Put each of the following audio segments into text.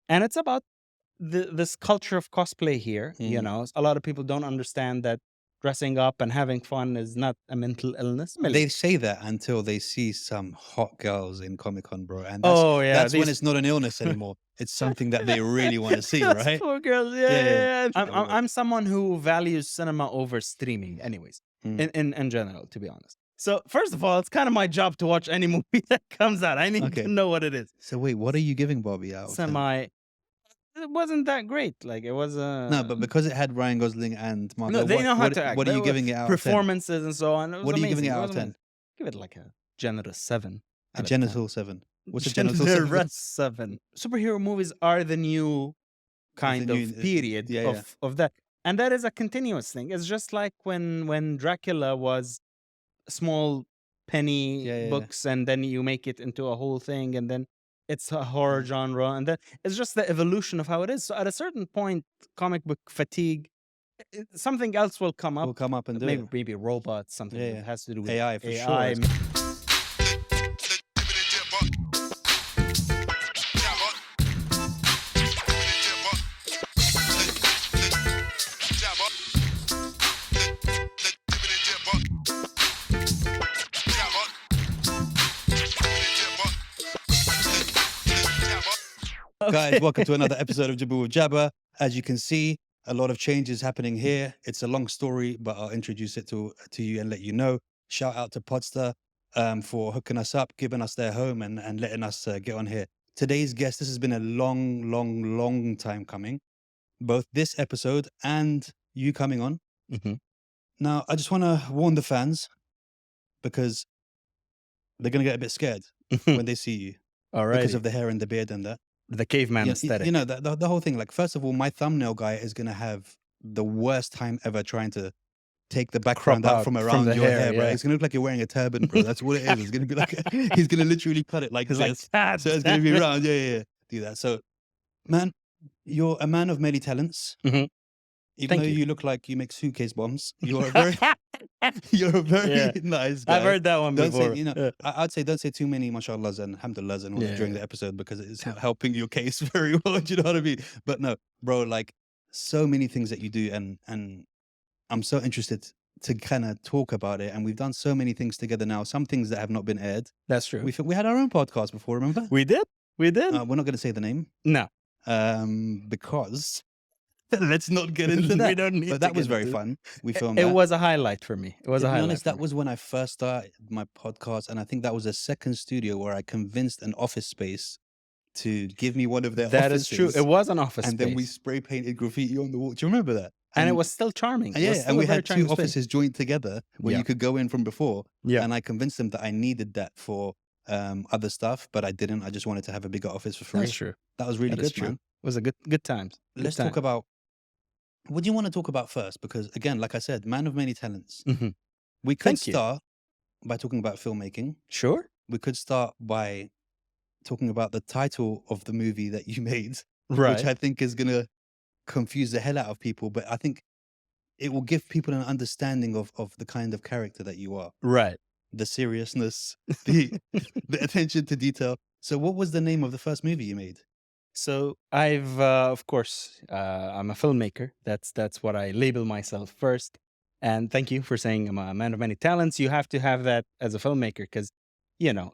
And it's about this culture of cosplay here. You Mm. know, a lot of people don't understand that dressing up and having fun is not a mental illness. They say that until they see some hot girls in Comic-Con, bro, and Oh yeah, that's when these it's not an illness anymore. It's something that they really want to see, those right? poor girls. Yeah, Yeah, yeah. yeah, yeah. I'm, Yeah, I'm bro. I'm someone who values cinema over streaming, anyways. Mm. In general, to be honest. So first of all, it's kind of my job to watch any movie that comes out. I need Okay. to know what it is. So wait, what are you giving Barbie out of 10? Semi. It wasn't that great. Like it was No, but because it had Ryan Gosling and Margot, no, they know how to act. what are They you were giving it out of 10? performances and so on. It was What are you giving amazing. it out was of 10? amazing. Give it like a generous 7. A out of 10. genital 7. What's a genital 7? Generous 7. Superhero movies are the new kind new, of period yeah, yeah. of that. And that is a continuous thing. It's just like when Dracula was small penny Yeah, yeah, yeah. books and then you make it into a whole thing and then it's a horror genre and then it's just the evolution of how it is. So at a certain point, comic book fatigue, something else will come We'll up. come up and do Maybe it. maybe robots, something Yeah, that yeah. has to do with AI for AI. sure. Guys, welcome to another episode of Jibber with Jabber. As you can see, a lot of changes happening here. It's a long story, but I'll introduce it to you and let you know. Shout out to Podster for hooking us up, giving us their home and letting us get on here. Today's guest, this has been a long time coming. Both this episode and you coming on. Mhm. Now, I just want to warn the fans because they're going to get a bit scared when they see you All because right. of the hair and the beard and that. The caveman Yeah, aesthetic. you know, the whole thing, like, first of all, my thumbnail guy is going to have the worst time ever trying to take the background out out from from around the your hair, hair, bro. yeah. It's going to look like you're wearing a turban, bro. That's what it is. It's going to be like, he's going to literally cut it like It's this. like that. So it's going to be round. Yeah, yeah, yeah. Do that. So, man, you're a man of many talents. Mhm. Even Thank though you. you look like you make suitcase bombs, you're a very, you're a very Yeah. nice guy. I've heard that one Don't before. say, you know, Yeah. I'd say don't say too many mashallahs and alhamdulillahs and all that during Yeah. the episode because it's not helping your case very well. Do you know what I mean? But no, bro, like so many things that you do, and I'm so interested to kind of talk about it. And we've done so many things together now. Some things that have not been aired. That's true. We had our own podcast before, remember? We did. We did. We're not going to say the name No. because let's not get into that. We don't need But to that was get very into fun. We filmed It that. was a highlight for me. It was To a be highlight. honest, for that me. was when I first started my podcast, and I think that was the second studio where I convinced an office space to give me one of their That offices. is true. It was an office and space. then we spray painted graffiti on the wall. Do you remember that? and it was still charming. It was yeah, still and a we very had two charming space. offices joined together where Yeah. you could go in from before. Yeah. And I convinced them that I needed that for other stuff, but I didn't. I just wanted to have a bigger office for free. That's true. That was really That is good, true. man. It was a good times. Good Let's talk about what do you want to talk about first? Because again, like I said, man of many talents. Mhm. We could Thank you. start by talking about filmmaking. Sure. We could start by talking about the title of the movie that you made, Right. which I think is going to confuse the hell out of people. But I think it will give people an understanding of the kind of character that you are, Right. the seriousness, the attention to detail. So what was the name of the first movie you made? So I've, of course, I'm a filmmaker. That's what I label myself first. And thank you for saying I'm a man of many talents. You have to have that as a filmmaker because, you know,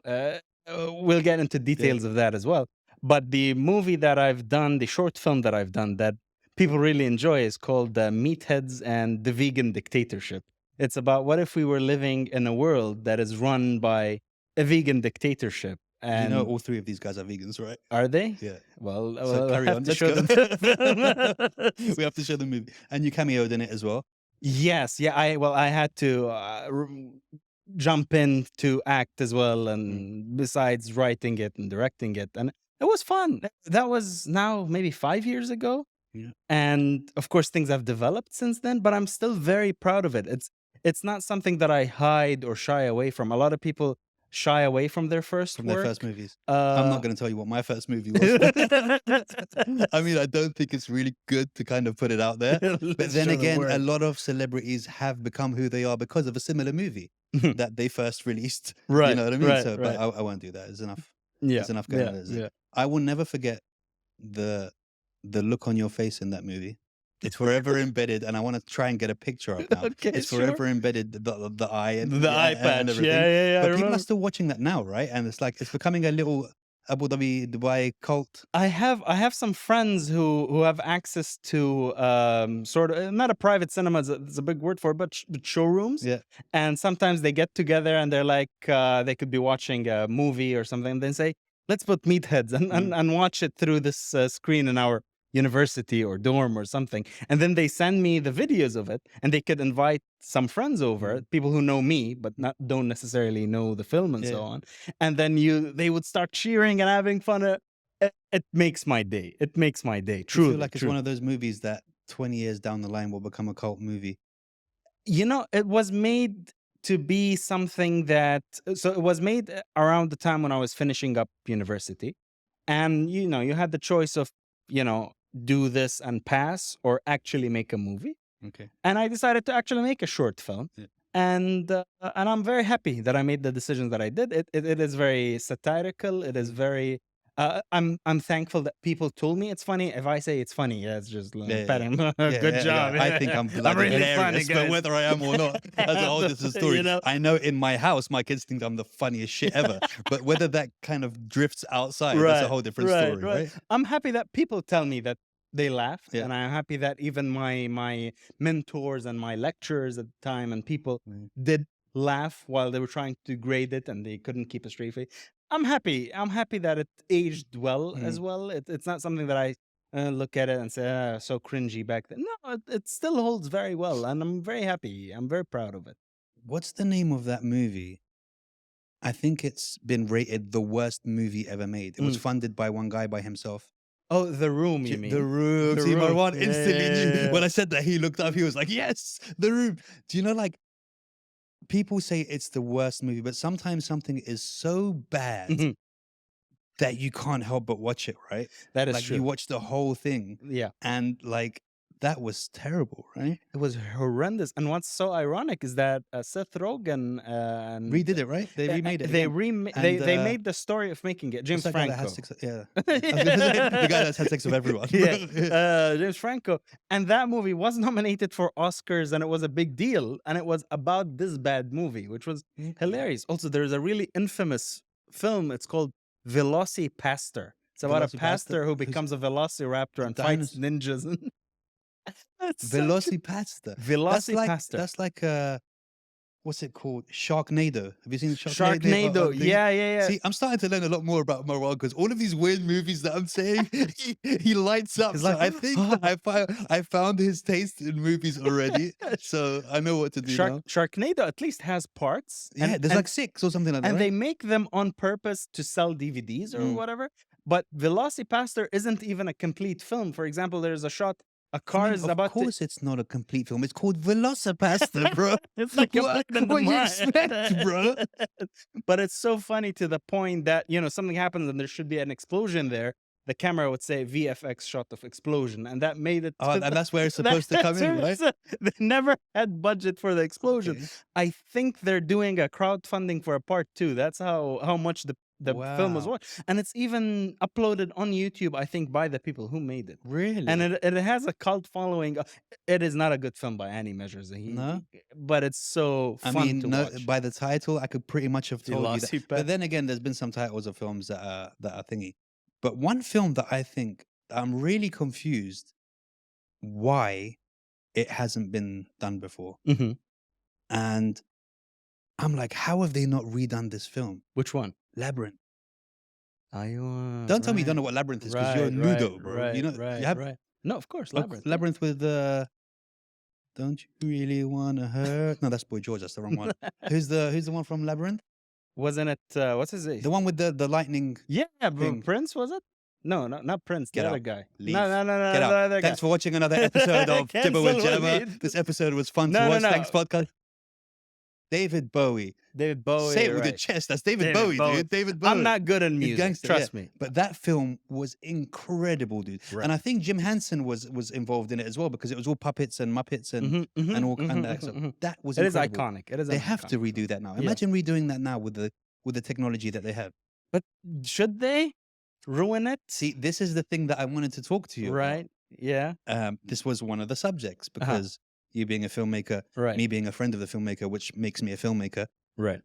we'll get into details of that as well. But the movie that I've done, the short film that I've done that people really enjoy is called Meatheads and the Vegan Dictatorship. It's about what if we were living in a world that is run by a vegan dictatorship. And you know, all three of these guys are vegans, right? are they? Yeah. Well, So we'll carry have on. to Let's show go. them the film. We have to show the movie. And you cameoed in it as well. Yes, yeah. I had to jump in to act as well, and besides writing it and directing it, and it was fun. That was now maybe 5 years ago, Yeah. and of course things have developed since then. But I'm still very proud of it. It's not something that I hide or shy away from. A lot of people shy away from their first From work. their first movies. I'm not going to tell you what my first movie was. I mean, I don't think it's really good to kind of put it out there. But then again, a lot of celebrities have become who they are because of a similar movie that they first released. Right, You know what I mean? right, So, but right. I won't do that. It's enough. Yeah, There's enough going yeah, on. Isn't it? yeah. I will never forget the look on your face in that movie. It's forever embedded, and I want to try and get a picture up now. Okay, It's sure. forever embedded, the eye and The eye and patch. everything. Yeah. I But people remember. are still watching that now, right? And it's like it's becoming a little Abu Dhabi Dubai cult. I have some friends who have access to sort of not a private cinema, it's a big word for it, but showrooms. Yeah. And sometimes they get together and they're like they could be watching a movie or something, and then say, let's put meatheads and watch it through this screen in our university or dorm or something. And then they send me the videos of it, and they could invite some friends over, people who know me but don't necessarily know the film and so Yeah. on. And then they would start cheering and having fun. It makes my day. It makes my day. I Truly, feel like it's one of those movies that 20 years down the line will become a cult movie. it was made to be something that. So it was made around the time when I was finishing up university, and you had the choice of do this and pass or actually make a movie. Okay. And I decided to actually make a short film. Yeah. And I'm very happy that I made the decision that I did. It is very satirical. It is very. I'm thankful that people told me it's funny. If I say it's funny, yeah, it's just patting. Good job. I think I'm bloody really funny, hilarious, but guys. whether I am or not, that's a whole different story. I know in my house, my kids think I'm the funniest shit ever, but whether that kind of drifts outside, that's a whole different story, right? I'm happy that people tell me that they laughed, Yeah. and I'm happy that even my mentors and my lecturers at the time and people did laugh while they were trying to grade it and they couldn't keep a straight face. I'm happy that it aged well as well. It's not something that I look at it and say, so cringy back then. No, it still holds very well, and I'm very happy. I'm very proud of it. What's the name of that movie? I think it's been rated the worst movie ever made. It was funded by one guy by himself. Oh, The Room, you mean? The Room. The See, Room. Marwan instantly knew. Yeah. When I said that, he looked up, he was like, yes, The Room. Do you know, like, people say it's the worst movie, but sometimes something is so bad that you can't help but watch it, right? That is like true. You watch the whole thing. Yeah. And like that was terrible, right? It was horrendous. And what's so ironic is that Seth Rogen and redid it, right? They remade it. They made the story of making it. James Franco. Guy that has sex, yeah. The guy that's had sex with everyone. James Franco. And that movie was nominated for Oscars, and it was a big deal. And it was about this bad movie, which was hilarious. Also, there's a really infamous film. It's called Velocipastor. It's about a pastor who becomes a velociraptor and fights ninjas. Velocipastor. Velocipastor. That's like what's it called? Sharknado. Have you seen Sharknado? Yeah. See, I'm starting to learn a lot more about Marwan because all of these weird movies that I'm saying, he lights up. So I think I found his taste in movies already. So I know what to do now. Sharknado at least has parts. Yeah, there's like 6 or something like that. And right? they make them on purpose to sell DVDs or whatever. But Velocipastor isn't even a complete film. For example, there's a shot. A car is about. Of course, it's not a complete film. It's called Velocipastor, bro. It's like what you expect, bro? But it's so funny to the point that something happens and there should be an explosion there. The camera would say VFX shot of explosion, and that made it. Oh, and that's where it's supposed to come in, right? They never had budget for the explosion. Okay. I think they're doing a crowdfunding for a part 2. That's how much the film was watched, and it's even uploaded on YouTube, I think, by the people who made it. Really? And it has a cult following. It is not a good film by any measures. No, but it's so fun to watch. By the title, I could pretty much have told you that. But then again, there's been some titles of films that are thingy. But one film that I think I'm really confused why it hasn't been done before, and I'm like, how have they not redone this film? Which one? Labyrinth. Don't tell me you don't know what Labyrinth is because you're a nudo, bro. You know, right. No, of course, Labyrinth. Labyrinth with Don't You Really Wanna Hurt? No, that's Boy George. That's the wrong one. Who's the one from Labyrinth? Wasn't it? What's his name? The one with the lightning. Yeah, Prince, was it? No, not Prince. The other guy. Leave. No. Get out. Thanks for watching another episode of Jibber with Jabber. This episode was fun to watch. Thanks, podcast. David Bowie. Say it with your chest. That's David Bowie, dude. David Bowie. I'm not good in music. Gangster, trust me. But that film was incredible, dude. Right. And I think Jim Henson was involved in it as well because it was all puppets and Muppets and all and that. So that was incredible. It is iconic. It is. They have to redo that now. Imagine redoing that now with the technology that they have. But should they? ruin it. See, this is the thing that I wanted to talk to you about. Right? Yeah. This was one of the subjects Uh-huh. because you being a filmmaker, Right. me being a friend of the filmmaker, which makes me a filmmaker. Right.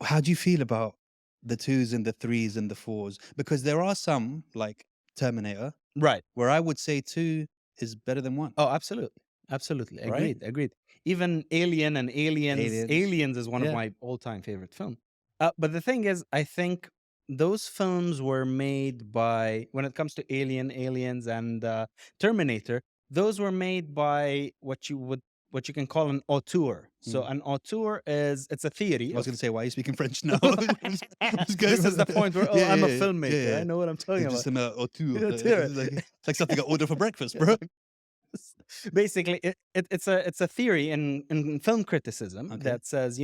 How do you feel about the 2s and the 3s and the 4s? Because there are some, like Terminator, Right. where I would say 2 is better than 1, Oh, absolutely. Absolutely. right? Agreed. Even Alien and Aliens. Aliens. Aliens is one of Yeah. my all-time favorite films. But the thing is, I think those films were made by, when it comes to Aliens, and Terminator, those were made by what you can call an auteur. So Mm. an auteur it's a theory. I was of- going to say, why are you speaking French now? I was going- This is the point where Yeah, I'm a yeah, filmmaker. yeah. I know what I'm talking It's about. just an auteur. Auteur. It's like something I order for breakfast, bro. Basically, it's a theory in film criticism Okay. that says,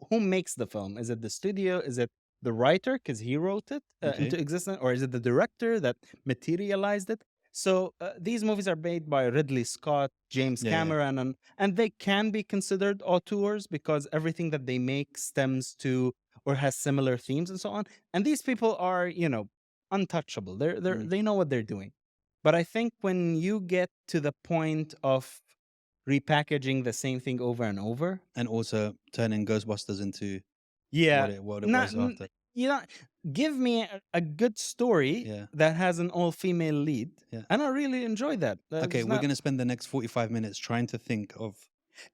who makes the film? Is it the studio? Is it the writer because he wrote it Okay. into existence, or is it the director that materialized it? So these movies are made by Ridley Scott, James Yeah, yeah. Cameron, and they can be considered auteurs because everything that they make stems to or has similar themes and so on. And these people are, untouchable. They know what they're doing. But I think when you get to the point of repackaging the same thing over and over, And also turning Ghostbusters into yeah, what it not, was after. give me a good story Yeah. that has an all-female lead, Yeah. and I really enjoy that. Okay, we're going to spend the next 45 minutes trying to think of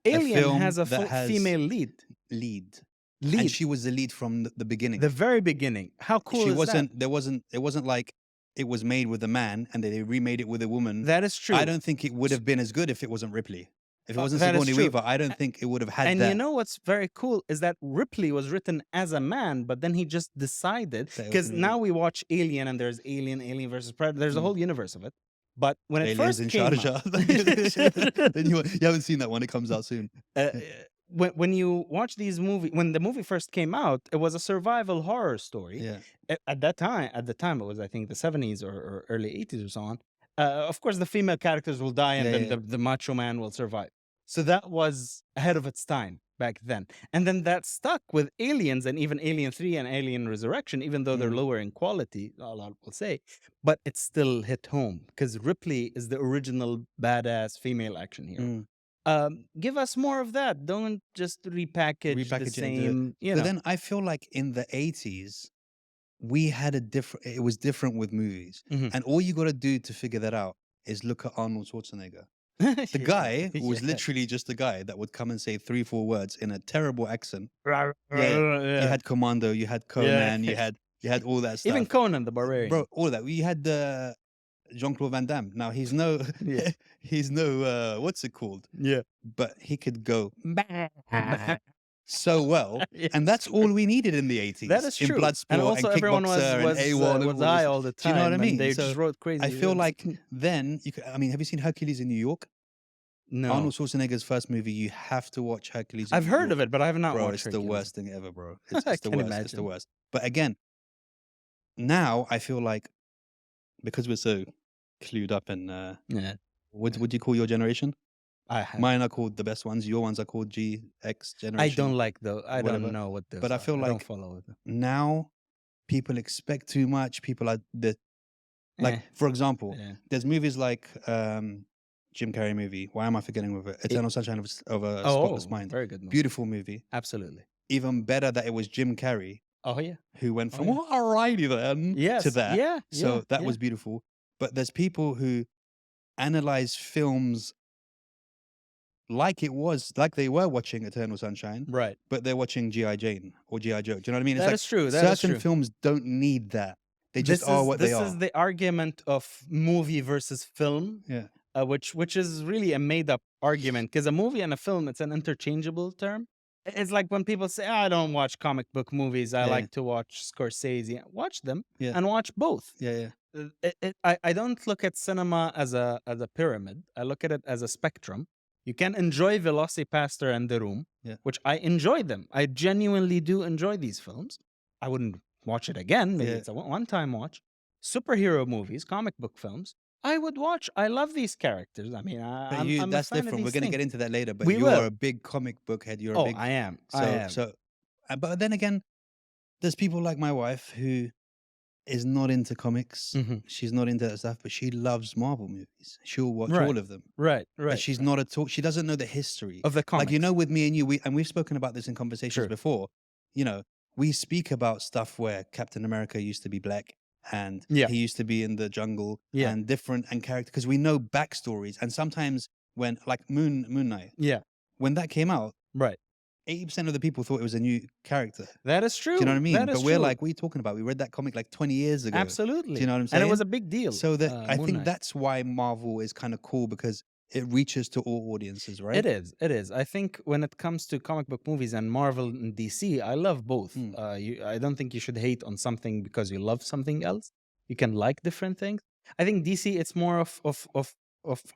Alien film has a that has female lead. lead. Lead. And she was the lead from the beginning. The very beginning. How cool She is wasn't. It wasn't like it was made with a man and they remade it with a woman. that? That is true. I don't think it would have been as good if it wasn't Ripley. If it wasn't that is Sigourney true. Weaver, I don't think it would have had And that. you know what's very cool is that Ripley was written as a man, but then he just decided, That it was because gonna be- now we watch Alien and there's Alien versus Predator. There's a whole universe of it. But when it Aliens first in came Sharjah. out, Then you haven't seen that one. It comes out soon. when you watch these movies, when the movie first came out, it was a survival horror story. Yeah. At the time, it was, I think, the 70s or early 80s or so on. Of course, the female characters will die, and Yeah, then yeah. the macho man will survive. So that was ahead of its time back then. And then that stuck with Aliens and even Alien 3 and Alien Resurrection, even though they're lower in quality, a lot will say, but it still hit home because Ripley is the original badass female action hero. Give us more of that. Don't just repackage the Repackage it into- same, But then I feel like in the 80s, we had it was different with movies. Mhm. And all you got to do to figure that out is look at Arnold Schwarzenegger. The guy was literally just a guy that would come and say 3-4 words in a terrible accent. Yeah. You had Commando, you had Conan, you had all that stuff. Even Conan the Barbarian. Bro, all of that. We had Jean-Claude Van Damme. Now he's no Yeah. he's no what's it called? Yeah. But he could go so well. Yes. And that's all we needed in the 80s. That is in true. Bloodsport And also and everyone was Kickboxer and AWOL and all was high this. all the Do you time. know what I and mean? They So just wrote crazy. I feel words. like then have you seen Hercules in New York? no. Arnold Schwarzenegger's first movie. You have to watch Hercules. I've heard of it, but I have not Bro, watched it's the Hercules. worst thing ever, bro. I It's the can worst. It's the imagine. worst. But again, now I feel like because we're so clued up and Yeah. what would you call your generation? I have. Mine are called the best ones. Your ones are called GX generation. I don't like those. I whatever. don't know what those But I are. feel don't like follow them. Now people expect too much. People are like, for example, Yeah. there's movies like Jim Carrey movie. Why am I forgetting with it? Eternal Sunshine of a Spotless Mind. Very good movie. Beautiful movie. Absolutely. Even better that it was Jim Carrey Oh yeah. who went from yeah. alrighty then Yes. to that. Yeah. So yeah, that yeah. was beautiful. But there's people who analyze films like they were watching Eternal Sunshine, right. but they're watching G.I. Jane or G.I. Joe. Do you know what I mean? It's That like is true. That is certain true. films don't need that. They just this are is, what this they are. is the argument of movie versus film, Yeah. which is really a made up argument because a movie and a film, it's an interchangeable term. It's like when people say, I don't watch comic book movies. I Yeah. like to watch Scorsese. Watch them Yeah. and watch both. Yeah. I don't look at cinema as a pyramid. I look at it as a spectrum. You can enjoy Velocipaster and The Room, Yeah. which I enjoy them. I genuinely do enjoy these films. I wouldn't watch it again. Maybe Yeah. it's a one-time watch. Superhero movies, comic book films, I would watch. I love these characters. I mean, But I'm a that's fan of different. We're these going to things. get into that later. But We you're will. a big comic book head. You're a Oh, big. I am. So, but then again, there's people like my wife who is not into comics. Hmm. She's not into that stuff, but she loves Marvel movies. She'll watch Right. all of them. Right. But Right. she's right. not at all. She doesn't know the history. Of the Like, you know, comics. with me and you, we've spoken about this in conversations True. before. You know, we speak about stuff where Captain America used to be black and Yeah. he used to be in the jungle Yeah. and different and character, because we know backstories. And sometimes when, like Moon Knight, Yeah. when that came out, Right. 80% of the people thought it was a new character. That is Do you know what I true. mean? That But is we're true. like, what are you talking about? We read that comic like 20 years ago. Do Absolutely. you know what I'm And saying? it was a big deal. So that I Moon think Knight. that's why Marvel is kind of cool, because it reaches to all audiences, right? It is. It is. I think when it comes to comic book movies and Marvel and DC, I love both. I don't think you should hate on something because you love something else. You can like different things. I think DC, it's more of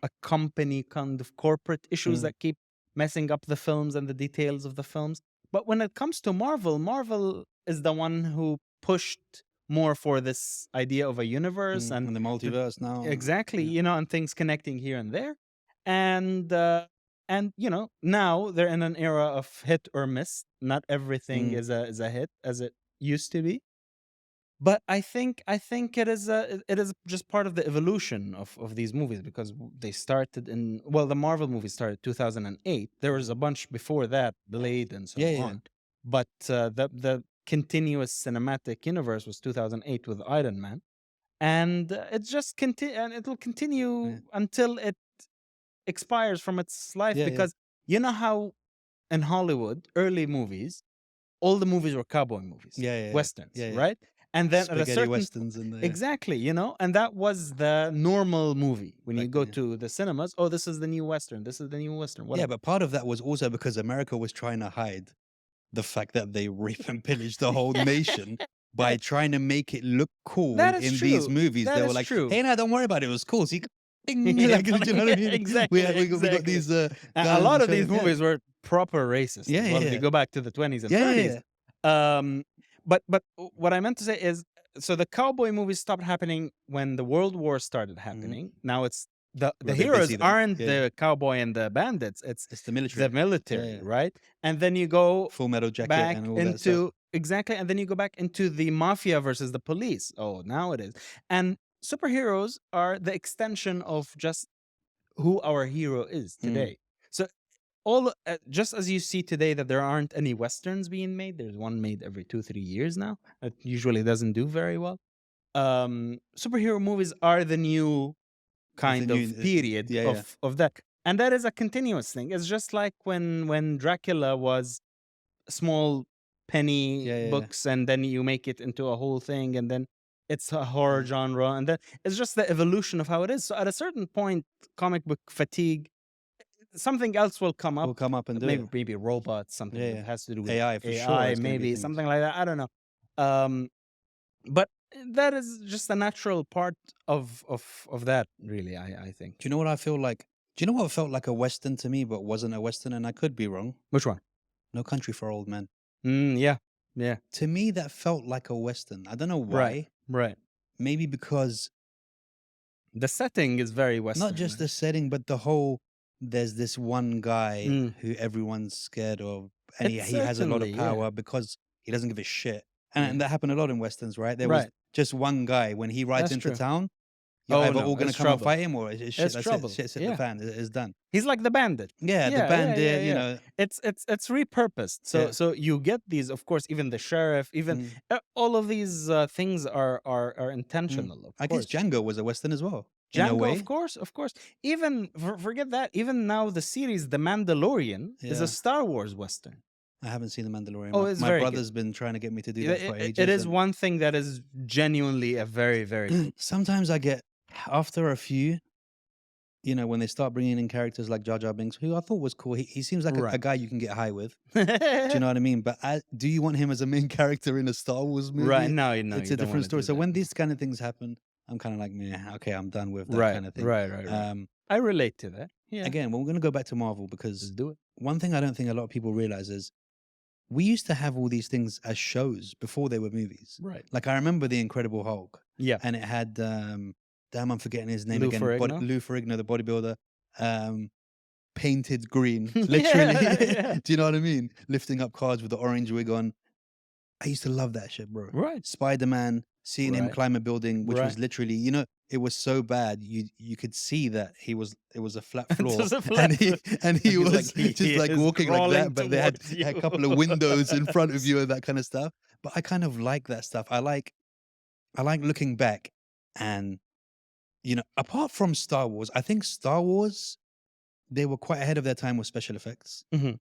a company kind of corporate issues Mm. that keep messing up the films and the details of the films. But when it comes to Marvel, Marvel is the one who pushed more for this idea of a universe And the multiverse now. exactly, Yeah. and things connecting here and there. And now they're in an era of hit or miss. Not everything is a hit as it used to be. But I think it is just part of the evolution of these movies, because they started the Marvel movies started 2008. There was a bunch before that, Blade and so Yeah. on. But the continuous cinematic universe was 2008 with Iron Man, and it's just and it will continue until it expires from its life, Yeah. because you know how in Hollywood early movies, all the movies were cowboy movies, Yeah. westerns, Yeah. right? And then at a Spaghetti certain westerns and exactly, and that was the normal movie when you Back go then, yeah. to the cinemas. Oh, this is the new western. This is the new western. Yeah, Whatever. but part of that was also because America was trying to hide the fact that they rape and pillage the whole nation by trying to make it look cool That is in these true. movies. That They is were like, true. hey, no, don't worry about it. It was cool. See, Yeah, like, do you know what I mean? exactly, We got exactly. these And a guns lot of showing- these movies were proper racist. Yeah, as well, if yeah. you go back to the 20s and Yeah, 30s. But what I meant to say is, so the cowboy movies stopped happening when the World War started happening. Now it's the Well, heroes busy then. aren't Yeah. the cowboy and the bandits. It's It's the military. the military, Yeah. right? And then you go Full Metal Jacket back and all that stuff. into exactly, and then you go back into the mafia versus the police. Oh, now it is. And superheroes are the extension of just who our hero is today. So just as you see today that there aren't any westerns being made, there's one made every 2-3 years now. It usually doesn't do very well. Superhero movies are the new kind new- of period yeah. of that, and that is a continuous thing. It's just like when Dracula was small penny Yeah. books, and then you make it into a whole thing, and then it's a horror genre, and then it's just the evolution of how it is. So at a certain point, comic book fatigue, something else will come up. Will come up and do maybe it. maybe robots, something Yeah, that has to do with AI for sure, AI, it's gonna be maybe things. something like that. I don't know. But that is just a natural part of that, really. I think. Do you know what I feel like? Do you know what felt like a Western to me, but wasn't a Western? And I could be wrong. Which one? No Country for Old Men. Yeah. To me, that felt like a Western. I don't know why. Right. Maybe because The setting is very Western. not just the setting, but the whole. There's this one guy who everyone's scared of, and he has a lot of Certainly, power yeah. because he doesn't give a shit. Yeah. And that happened a lot in Westerns, right? There was Right. just one guy when he rides That's into true. town. You're Oh, either no, all going it's to come and trouble. fight him, or it's shit. It's That's trouble. it. Shit's hit Yeah. the fan. It's done. He's like the bandit. Yeah, the Yeah, bandit. yeah. You know, It's repurposed. So Yeah. so you get these, of course, even the sheriff, even all of these things are intentional. Of I guess course. Django was a Western as well. in a Django, way. of course. Even forget that. Even now, the series The Mandalorian is Yeah. a Star Wars Western. I haven't seen the Mandalorian. Oh, My, it's my very good. brother's been trying to get me to do that for ages. It is and one thing that is genuinely a very, very good. Sometimes I get after a few, when they start bringing in characters like Jar Jar Binks, who I thought was cool. He seems like a Right. guy you can get high with. Do you know what I mean? But do you want him as a main character in a Star Wars movie? Right? No, It's you a don't different wanna story. do So that. when these kind of things happen, I'm kind of like, meh, okay, I'm done with that right, kind of thing. right. I relate to that. Yeah. Again, we're going to go back to Marvel Let's because do it. one thing I don't think a lot of people realize is we used to have all these things as shows before they were movies. Right. Like I remember The Incredible Hulk, Yeah. and it had damn, I'm forgetting his name Lou again. Ferrigno? Lou Ferrigno, the bodybuilder, painted green, literally. Yeah. Do you know what I mean? Lifting up cards with the orange wig on. I used to love that shit, bro. Right. Spider-Man, seeing him Right. climb a building, which was Right. literally, it was so bad. You could see that it was a flat floor, Just a flat foot. and And he he's was like, he just like is walking like crawling that, but they had towards you. a couple of windows in front of you and that kind of stuff. But I kind of like that stuff. I like looking back and, apart from Star Wars, I think Star Wars, they were quite ahead of their time with special effects. Mhm.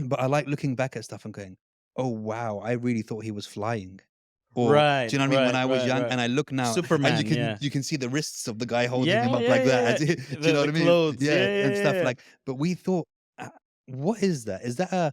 But I like looking back at stuff and going, "Oh wow, I really thought he was flying." Or do Right. you know what I mean? When Right. I was Right. young, Right. and I look now, and Superman. Yeah. you can see the wrists of the guy holding him Yeah. up Yeah. like that. Yeah. Do you know The what I mean? clothes. Yeah. Yeah, and Yeah. stuff Yeah. like. But we thought, what is that? Is that a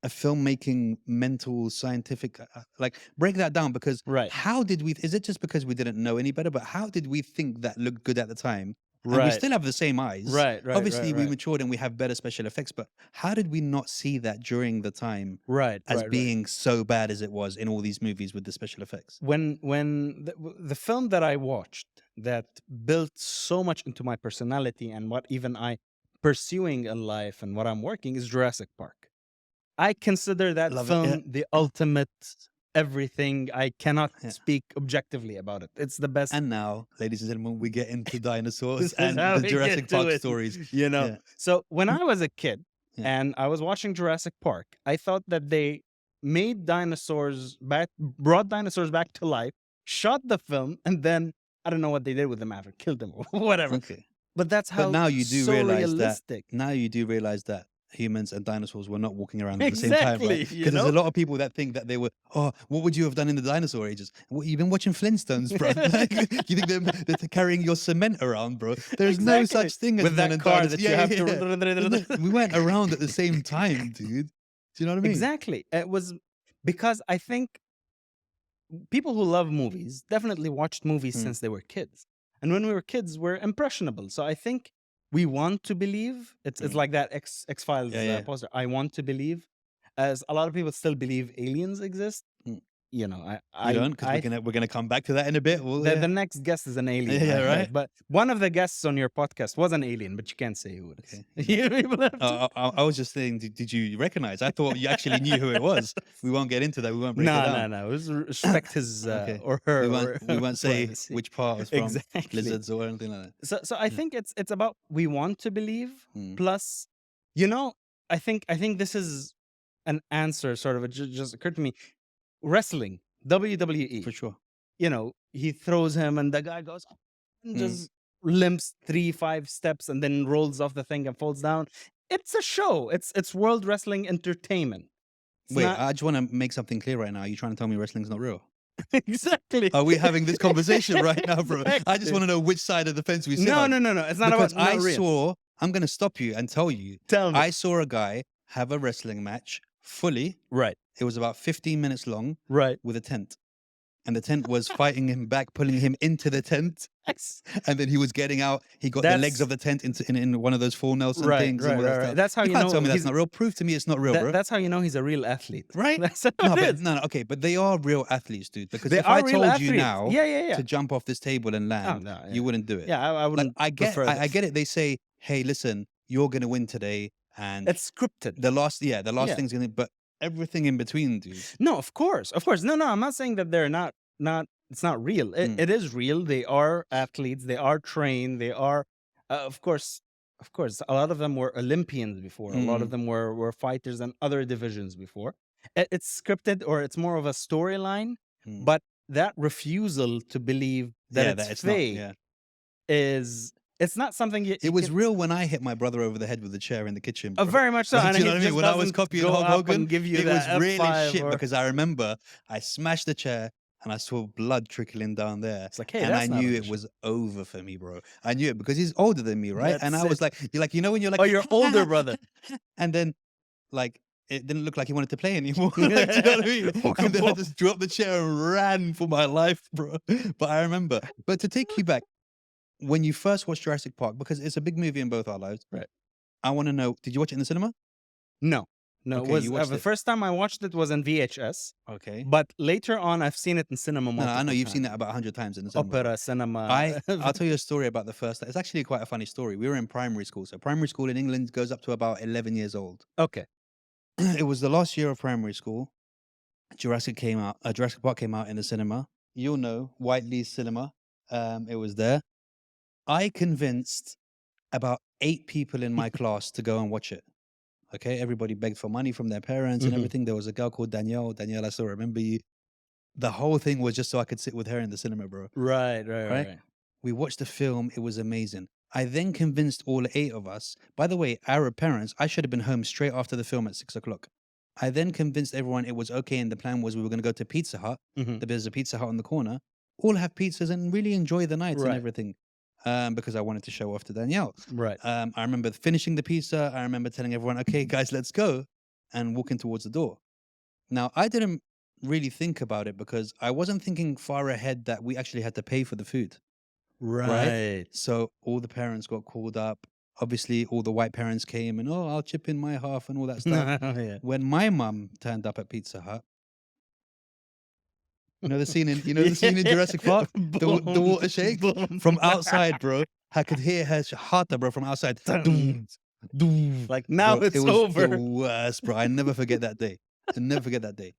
filmmaking mental scientific like break that down? Because Right. how did we? Is it just because we didn't know any better? But how did we think that looked good at the time? And we Right. still have the same eyes. Right. Right. Obviously, Right. we Right. matured and we have better special effects. But how did we not see that during the time Right. as Right. Right. being so bad as it was in all these movies with the special effects? When the film that I watched that built so much into my personality and what even I pursuing in life and what I'm working is Jurassic Park. I consider that Love it. Yeah. film the ultimate everything. I cannot Yeah. speak objectively about it. It's the best. And now, ladies and gentlemen, we get into dinosaurs This is and how the we Jurassic get to Park it, stories. you know. Yeah. So when I was a kid Yeah. and I was watching Jurassic Park, I thought that they made dinosaurs back, brought dinosaurs back to life, shot the film, and then I don't know what they did with them after, killed them or whatever. Okay. But that's how But now you do so realize realistic. that. Now you do realize that humans and dinosaurs were not walking around at the same time, Exactly, right? you Because there's a know? lot of people that think that they were. Oh, what would you have done in the dinosaur ages? What, you've been watching Flintstones, bro. Like, you think they're carrying your cement around, bro? There's no Exactly. such thing as With men that and car dinosaurs. that you have to. There's no- we weren't around at the same time, dude. Do you know what I mean? Exactly. It was because I think people who love movies definitely watched movies Mm. since they were kids. And when we were kids, we're impressionable. So I think we want to believe. It's Mm. like that X Files Yeah, yeah. poster. I want to believe, as a lot of people still believe aliens exist. Mm. You know, I don't, because we're gonna come back to that in a bit. Well, the next guest is an alien. Yeah, I heard. right. But one of the guests on your podcast was an alien, but you can't say who it is. Okay. You people have to- I was just saying, did you recognize? I thought you actually knew who it was. We won't get into that. We won't break it No, down. no, no. It was respect his Okay. or her. We won't say privacy. which part was from Exactly. lizards or anything like that. So I think it's about we want to believe. Mm. Plus, I think this is an answer. Sort of, it just occurred to me. Wrestling, WWE. For sure. He throws him, and the guy goes and Mm. just limps 3-5 steps, and then rolls off the thing and falls down. It's a show. It's World Wrestling Entertainment. It's Wait, not- I just want to make something clear right now. Are you trying to tell me wrestling's not real? exactly. Are we having this conversation right now, bro? I just Exactly. want to know which side of the fence we sit No, on. no, no, no. It's not Because about. I not real. saw. I'm going to stop you and tell you. Tell me. I saw a guy have a wrestling match fully. Right. It was about 15 minutes long Right. with a tent. And the tent was fighting him back, pulling him into the tent. And then he was getting out. He got the legs That's- of the tent in one of those full Nelson Right, things. right, and all that right, right. stuff. That's how you can't know tell me that's he's- not real. Prove to me it's not real, bro. That's how you know he's a real athlete. Right? That's how No, it but is. no, okay, but they are real athletes, dude. Because They if are I real told athletes. you now Yeah. to jump off this table and land, no, yeah. you wouldn't do it. Yeah, I Like, wouldn't. I get prefer I this. get it. They say, hey, listen, you're gonna win today, and It's scripted. the last Yeah. thing's gonna. But everything in between, dude. No, of course. No, I'm not saying that they're not. It's not real. Mm. It is real. They are athletes. They are trained. They are, of course. A lot of them were Olympians before. A lot of Mm. them were fighters in other divisions before. It's scripted, or it's more of a storyline. Mm. But that refusal to believe that it's fake not. Yeah. is. It's not something you. It was real when I hit my brother over the head with the chair in the kitchen. Bro. Very much so. Do And you know he what I mean? just When I was doesn't copying go Hulk up Hogan, and give you it was that really F5 shit or- because I remember I smashed the chair and I saw blood trickling down there. It's like, hey, and I that's not knew an it issue. was over for me, bro. I knew it because he's older than me, right? And I That's was like, you know when you're like, Oh, your older brother. and then like it didn't look like he wanted to play anymore. Like, do you know what I mean? And then I just dropped the chair and ran for my life, bro. But I remember. But to take you back, when you first watched Jurassic Park, because it's a big movie in both our lives, Right. I want to know, did you watch it in the cinema? No, Okay, it was you watched the it. first time I watched it was in VHS, Okay. but later on I've seen it in cinema. No, I know multiple you've seen times. that about 100 times in the cinema. Opera, cinema. I'll tell you a story about the first. It's actually quite a funny story. We were in primary school. So primary school in England goes up to about 11 years old. Okay. It was the last year of primary school. Jurassic Park came out in the cinema. You'll know, Whiteley's Cinema. It was there. I convinced about 8 people in my class to go and watch it. Okay, everybody begged for money from their parents and Mhm. everything. There was a girl called Danielle. Danielle, I still remember you. The whole thing was just so I could sit with her in the cinema, bro. Right, Right? right. We watched the film. It was amazing. I then convinced all 8 of us. By the way, our parents, I should have been home straight after the film at 6 o'clock. I then convinced everyone it was okay, and the plan was we were going to go to Pizza Hut. Mhm. There's a Pizza Hut on the corner. All have pizzas and really enjoy the night and Right. everything. Because I wanted to show off to Danielle. Right. I remember finishing the pizza. I remember telling everyone, okay, guys, let's go, and walking towards the door. Now, I didn't really think about it because I wasn't thinking far ahead that we actually had to pay for the food. Right. So all the parents got called up. Obviously, all the white parents came and, oh, I'll chip in my half and all that stuff. Yeah. When my mum turned up at Pizza Hut, you know the scene in Jurassic Park, the Boom, water shake boom. from outside, bro. I could hear her heart, bro, from outside. Doom, doom. Like now Bro, it's it was over. the worst, bro. I never forget that day. I never forget that day.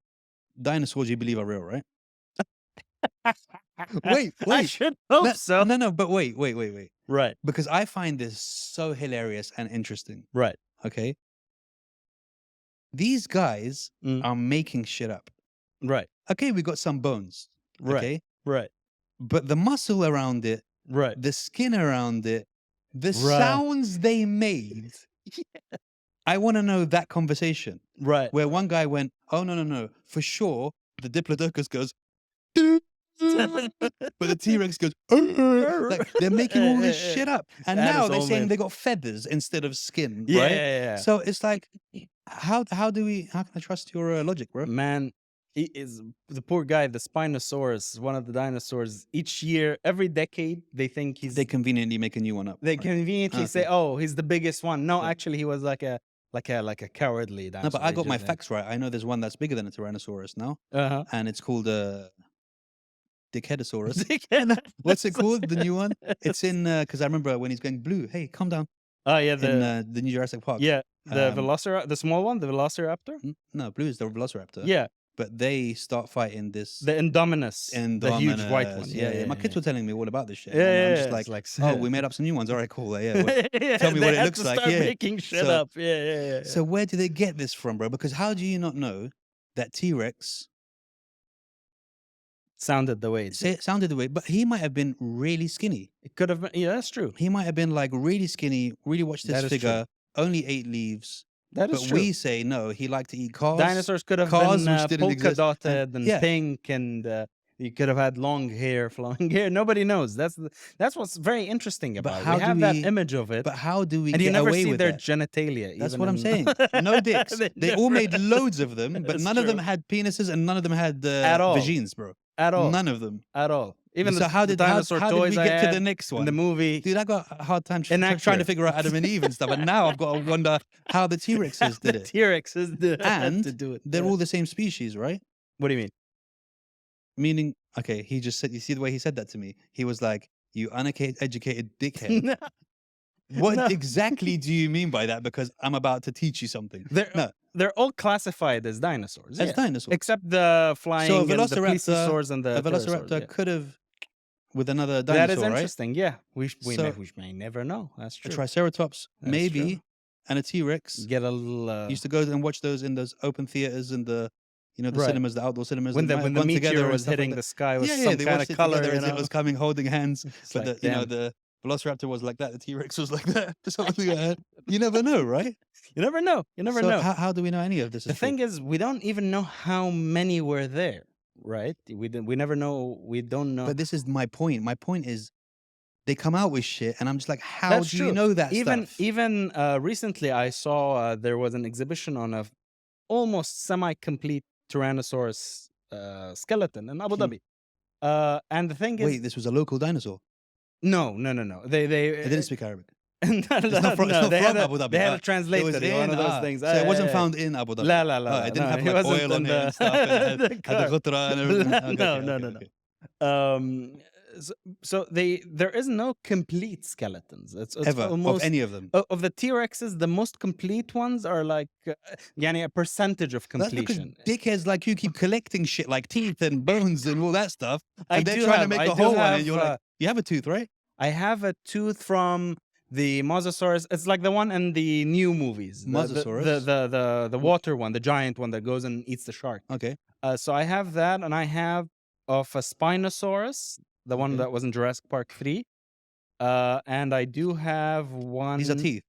Dinosaurs, you believe, are real, right? Wait, I wait. should hope No, so. no, but wait. Right, Because I find this so hilarious and interesting. right. Okay. These guys Mm. are making shit up. Right, Okay, we got some bones. right, Okay. right, But the muscle around it, right. the skin around it, the Right. sounds they made. I want to know that conversation Right. where one guy went, oh, no. For sure, the Diplodocus goes, "Doo." but the T-Rex goes, like they're making all this shit up. And That now is they're all saying made. they got feathers instead of skin, Yeah, right? yeah. So it's like, how can I trust your logic, bro? Man, he is the poor guy, the Spinosaurus, one of the dinosaurs. Each year, every decade, they think he's. They conveniently make a new one up. They right? conveniently say, Okay. "Oh, he's the biggest one." No, Yeah. actually, he was like a cowardly No, dinosaur. but I got my facts right. I know there's one that's bigger than a Tyrannosaurus now, Uh and it's called a Dickheadosaurus. huh. What's it called? The new one? It's in because I remember when he's going blue. Hey, calm down. Oh yeah, In the new Jurassic Park. yeah, the Um, Velociraptor, the small one, the Velociraptor. No, blue is the Velociraptor. Yeah, But they start fighting this the Indominus, the huge white one. Indominus. Yeah. My kids were telling me all about this shit. Yeah, and I'm yeah, just it's like, like, oh, we made up some new ones. All right, cool. Yeah. Well, yeah, tell me they what it had looks to like, Start yeah. making shit So- up. Yeah. So where do they get this from, bro? Because how do you not know that T-Rex Sounded the way it sounded the way, but he might have been really skinny. It could have been. Yeah, that's true. He might have been like really skinny, really watched That this is true. figure, only 8 leaves. That is But true. we say no, he liked to eat cars. Dinosaurs could have cars been which didn't polka exist, and- dotted and yeah. pink, and you could have had long hair, flowing hair. Nobody knows. That's what's very interesting about it. how We do have that we- image of it, But how do we and you get never away see with their that? genitalia. That's even what I'm in- saying. No dicks. They all made loads of them, but That's none of them true. had penises and none of them had At all. vagines, bro. at all. None of them. At all. Even so the, how the did dinosaur how did toys we I get to the had next in one? the movie. Dude, I got a hard time trying to Inaccurate. figure out Adam and Eve and stuff, and now I've got to wonder how the T-Rexes did the it. T-Rexes did And to do it. They're Yeah. all the same species, right? What do you mean? Meaning, okay, he just said, you see the way he said that to me? He was like, you uneducated dickhead. What No. exactly do you mean by that? Because I'm about to teach you something. They're all classified as dinosaurs. As yeah. dinosaurs. Except the flying and the Velociraptor- plesiosaurs and the A Velociraptor pterosaurs, yeah. could have with another dinosaur, That is right? interesting. Yeah, we So- may never know. That's A true. Triceratops, That's maybe, true. and a T-Rex. Get a little Used to go and watch those in those open theaters and the, the Right. cinemas, the outdoor cinemas. when they the might when have the gone together meteor and was stuff like hitting that. the sky with yeah, some they kind watched of it color. together You as know? it was coming, holding hands. It's But like, the, damn. the Velociraptor was like that. The T-Rex was like that. Something like that. You never know, right? You never know. You never So know. How do we know any of this? The thing is, we don't even know how many were there, right? We never know. We don't know. But this is my point. My point is, they come out with shit, and I'm just like, how That's do you true. know that even stuff? even recently, I saw there was an exhibition on a almost semi-complete Tyrannosaurus skeleton in Abu Hmm. Dhabi. And the thing is, Wait, this was a local dinosaur. no. They It didn't speak Arabic. no, It's not from, no, it's not they from had Abu Dhabi. They had Ah, a translator. It was one of those things. So it wasn't Yeah. found in Abu Dhabi. La la la. Oh, it didn't no, have it like wasn't oil on in it and stuff. And it the had the car. ghutra and everything. Okay, No, okay, no, okay, no, no. okay. so there is no complete skeletons. It's ever of almost any of them. of the T-Rexes, the most complete ones are like yani a percentage of That's because completion. dickheads like you keep collecting shit like teeth and bones and all that stuff, I and they're do trying to have- make I a do whole one, have, and you're like, you have a tooth, right? I have a tooth from the Mosasaurus. It's like the one in the new movies. Mosasaurus? The water one, the giant one that goes and eats the shark. Okay. So I have that, and I have of a Spinosaurus, the one Okay. that was in Jurassic Park 3. And I do have one. These are teeth.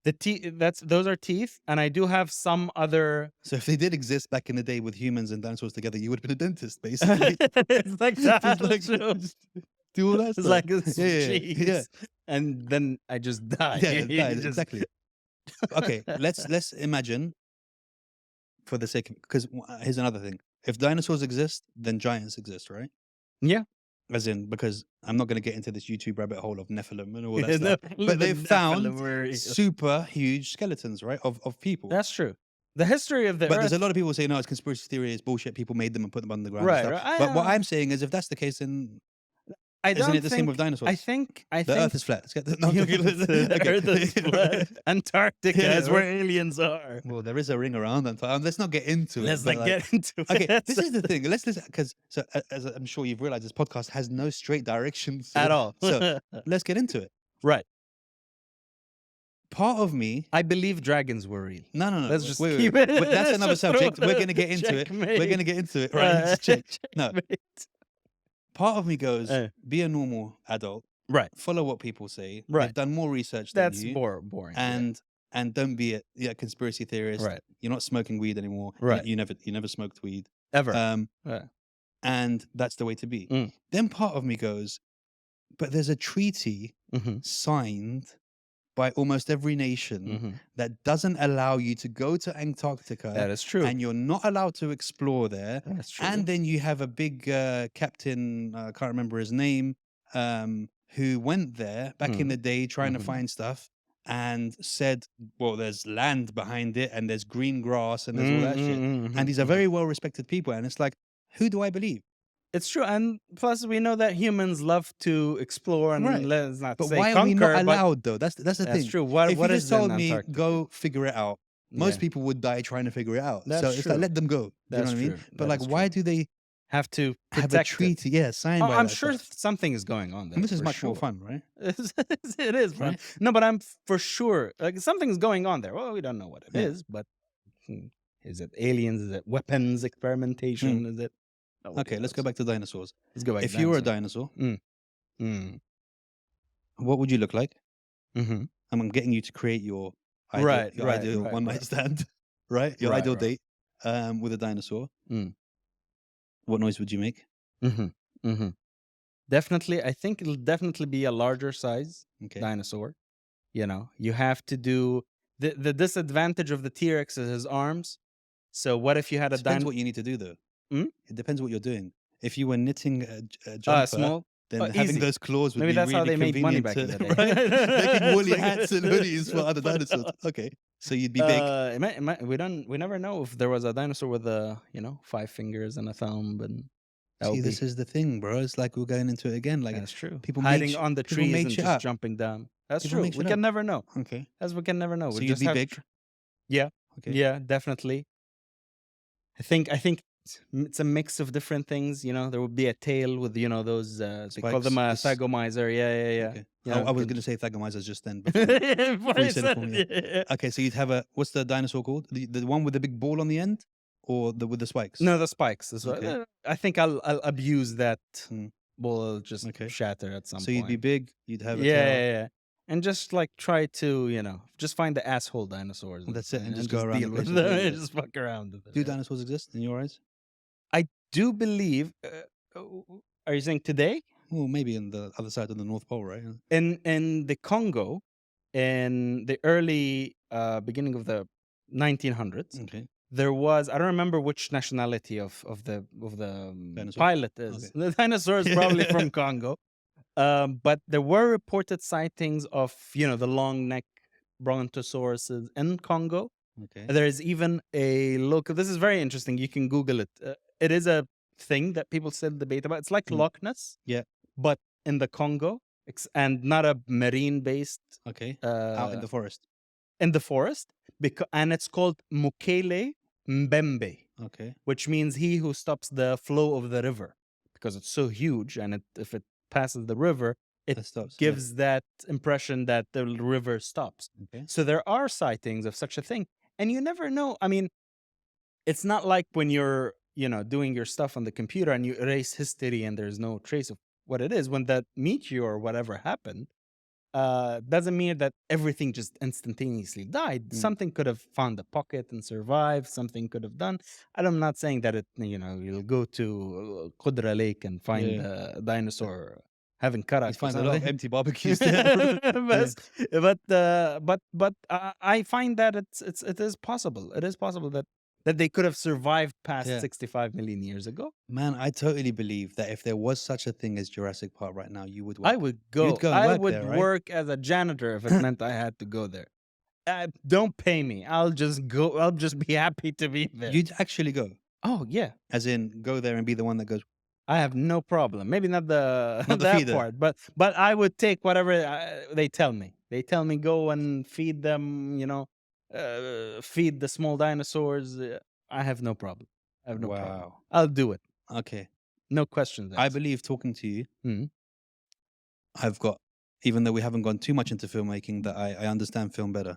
The teeth. Those are teeth, and I do have some other. So if they did exist back in the day with humans and dinosaurs together, you would have been a dentist, basically. It's like that. Just like- true. just do all that It's stuff. like it's Yeah, cheese, yeah. and then I just die. Yeah, You yeah, just- exactly. Okay, let's imagine, for the sake of, because here's another thing: if dinosaurs exist, then giants exist, right? Yeah. As in, because I'm not going to get into this YouTube rabbit hole of Nephilim and all that Yeah, stuff. Nephilim But they've and found Nephilim were real. super huge skeletons, right, of people. That's true. The history of the But Earth. there's a lot of people saying, no, it's conspiracy theory, it's bullshit. People made them and put them on the ground. Right, And stuff. right. But what I'm saying is, if that's the case, then I don't isn't it the think, same with dinosaurs? I think the Earth is flat. No, I'm joking. the Okay. Earth is flat. Antarctica Yeah, is where aliens are. Well, there is a ring around. Let's not get into it. Let's but not get into it. Okay, this is the thing. Let's listen, because so as I'm sure you've realized, this podcast has no straight direction At all. So let's get into it. Right. Part of me, I believe dragons were real. no. Let's just wait, keep wait. it. But that's Let's another just throw subject. We're a going to get into it. We're checkmate. going to get into it. Right? Let's check. No. Checkmate. Part of me goes, Uh. be a normal adult. Right. Follow what people say. Right. They've done more research than That's you. boring. And don't be a conspiracy theorist. Right. You're not smoking weed anymore. Right. You never smoked weed. Ever. Yeah. And that's the way to be. Mm. Then part of me goes, but there's a treaty Mhm. signed by almost every nation Mhm. that doesn't allow you to go to Antarctica, That is true. and you're not allowed to explore there. That's true. And then you have a big captain, I can't remember his name, who went there back in the day trying to find stuff and said, well, there's land behind it and there's green grass and there's all that shit. And these are very well respected people. And it's like, who do I believe? It's true, and plus we know that humans love to explore and Right. let's not But say why are conquer. we not but allowed though? That's the that's thing. true. What If what you is just in told me Antarctica? go figure it out, most Yeah. people would die trying to figure it out. That's so it's true. like let them go. That's you know what I mean? true. But That like, is why true. do they have to have a protect it. treaty? Yeah, signed Oh, by I'm that sure stuff. something is going on there. And this is for much sure. more fun, right? It is fun. Right? No, but I'm for sure like something's going on there. Well, we don't know what it Yeah. is, but is it aliens? Is it weapons experimentation? Is it? Nobody Okay, let's go knows. back to dinosaurs. Let's go back. If to you were a dinosaur. dinosaur, Mm. what would you look like? Mm-hmm. I'm getting you to create your ideal, Right, your right, ideal right, one night right. stand, right? Your Right, ideal right. date with a dinosaur. Mm. What noise would you make? Mm-hmm. Mm-hmm. Definitely, I think it'll definitely be a larger size Okay. dinosaur. You know, you have to do the disadvantage of the T-Rex is his arms. So what if you had a Depends dinosaur? what you need to do though. Hmm? It depends what you're doing. If you were knitting a jumper, Small. then Oh, having easy. those claws would Maybe be that's really how they made money convenient back in the to- day. right? Making woolly It's like- hats and hoodies for other Put it dinosaurs. on. Okay, so you'd be big. We never know if there was a dinosaur with 5 fingers and a thumb, and that See, would be. this is the thing, bro. It's like we're going into it again. Like, That's true. people make hiding sh- on the people trees make and shit just up. jumping down. That's People true. make We shit can up. never know. okay, As we can never know. so We you'd just be have big. Yeah. Okay. Yeah, definitely. I think it's a mix of different things. There would be a tail with those they call them a Spikes. thagomizer. Yeah. Okay. You I know, was could- going to say thagomizers just then. Before Before you you said it said for me, it, yeah. Okay, so you'd have what's the dinosaur called? The one with the big ball on the end, or with the spikes? No, the spikes. Is what, Okay. I think I'll abuse that. Hmm. Will just Okay. shatter at some So point. you'd be big. You'd have a yeah, tail. yeah, yeah. And just like try to just find the asshole dinosaurs. That's it, and just go around deal the with place them with it. and just fuck around with it. Do yeah. dinosaurs exist in your eyes? I do believe. Are you saying today Well, maybe in the other side of the North Pole, right? in the Congo, in the early beginning of the 1900s? Okay. There was, I don't remember which nationality of the Dinosaur? pilot is. Okay. The dinosaur is probably from Congo. But there were reported sightings of the long neck brontosauruses in Congo. Okay. There is even a local. This is very interesting. You can Google it. It is a thing that people still debate about. It's like Mm. Loch Ness. Yeah. but in the Congo, and not a marine-based Okay. Out in the forest. forest, and it's called Mukele Mbembe, Okay. which means he who stops the flow of the river, because it's so huge, and if it passes the river, it That stops. gives that impression that the river stops. Okay. So there are sightings of such a thing, and you never know. I mean, it's not like when you're doing your stuff on the computer and you erase history and there's no trace of what it is. When that meteor or whatever happened, doesn't mean that everything just instantaneously died. Something could have found a pocket and survived. Something could have done. I'm not saying that you'll go to Qudra Lake and find a dinosaur having karak. You find a lot of empty barbecues there. But I find that it is possible. It is possible that they could have survived past 65 million years ago. Man, I totally believe that if there was such a thing as Jurassic Park right now, you would work. I would go. You'd go and I work would there, right? work as a janitor if it meant I had to go there. Don't pay me. I'll just go. I'll just be happy to be there. You'd actually go. Oh yeah. As in, go there and be the one that goes. I have no problem. Maybe not the Not the that feeder. part, but I would take whatever they tell me. They tell me go and feed them. Feed the small dinosaurs. I have no problem. I have no problem. Wow. I'll do it. Okay. No questions I asked. believe talking to you, Mhm. I've got, even though we haven't gone too much into filmmaking, that I understand film better.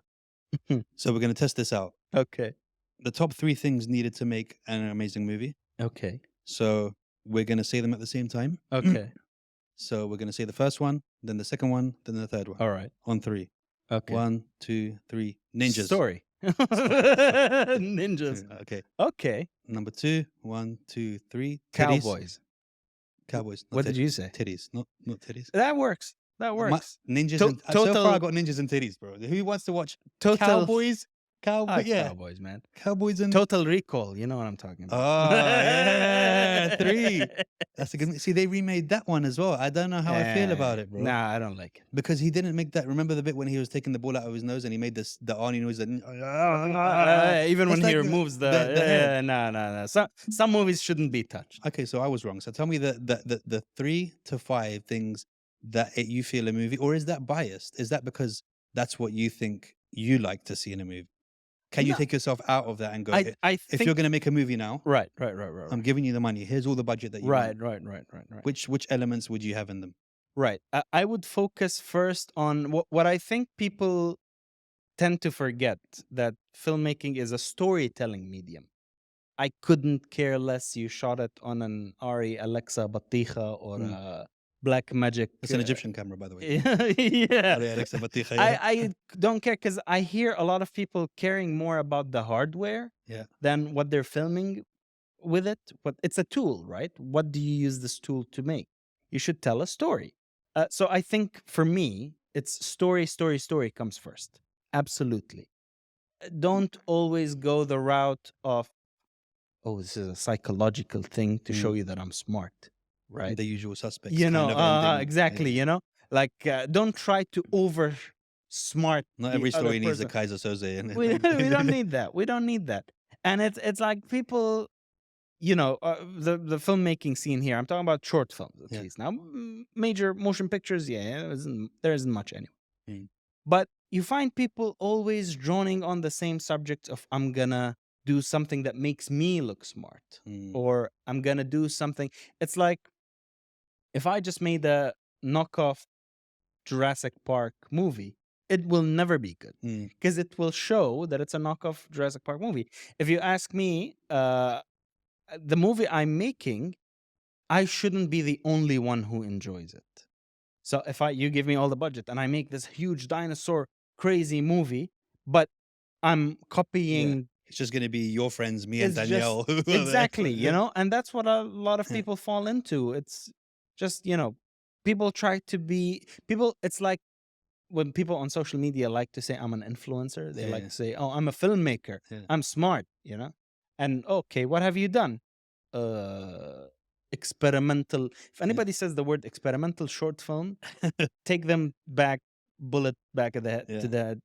So we're going to test this out. Okay. The top 3 things needed to make an amazing movie. Okay. So we're going to say them at the same time. Okay. So we're going to say the first one, then the second one, then the third one. All right. On 3. Okay. 1, 2, 3. Ninjas. Story. Ninjas. Okay. Okay. Number 2. 1, 2, 3. Titties. Cowboys. Cowboys. Not What did titties. you say? Titties. Not titties. That works. That works. Ninjas. To- And, so total- far, I got ninjas and titties, bro. Who wants to watch Total cowboys? Cowboys, man. Cowboys and. Total Recall. You know what I'm talking about. Oh, yeah. 3. That's a good. See, they remade that one as well. I don't know how I feel about it, bro. Nah, I don't like it. Because he didn't make that. Remember the bit when he was taking the ball out of his nose and he made the Arnie noise? That, Even when It's he like removes the head. no. Some movies shouldn't be touched. Okay, so I was wrong. So tell me the 3 to 5 things that you feel a movie, or is that biased? Is that because that's what you think you like to see in a movie? Can you No. take yourself out of that and go? I If think you're going to make a movie now, right. I'm giving you the money. Here's all the budget that you Right. want. Which elements would you have in them? Right. I would focus first on what I think people tend to forget, that filmmaking is a storytelling medium. I couldn't care less you shot it on an Ari Alexa Baticha or a Black Magic. It's an Egyptian camera, by the way. Yeah. Alexa Baticha, yeah. I don't care, because I hear a lot of people caring more about the hardware than what they're filming with it. But it's a tool, right? What do you use this tool to make? You should tell a story. So I think for me, it's story comes first. Absolutely. Don't always go the route of, oh, this is a psychological thing to show you that I'm smart, right? The usual suspects. You know, kind of ending. exactly. Yeah. You know, like don't try to over smart. Not the every other story needs a person. Kaiser Soze. And We don't need that. We don't need that. And it's like people, the filmmaking scene here. I'm talking about short films at least. Now, major motion pictures, there isn't much anyway. But you find people always droning on the same subject of, I'm gonna do something that makes me look smart, or I'm gonna do something. It's like if I just made a knockoff Jurassic Park movie, it will never be good, because it will show that it's a knockoff Jurassic Park movie. If you ask me, the movie I'm making, I shouldn't be the only one who enjoys it. So if you give me all the budget and I make this huge dinosaur crazy movie, but I'm copying. It's just going to be your friends, me and It's just- Danielle. Exactly, and that's what a lot of people fall into. It's just, people try to be people. It's like when people on social media like to say I'm an influencer, they like to say, oh, I'm a filmmaker, I'm smart, and okay, what have you done? Experimental. If anybody says the word experimental short film, take them back, bullet back of the head to the,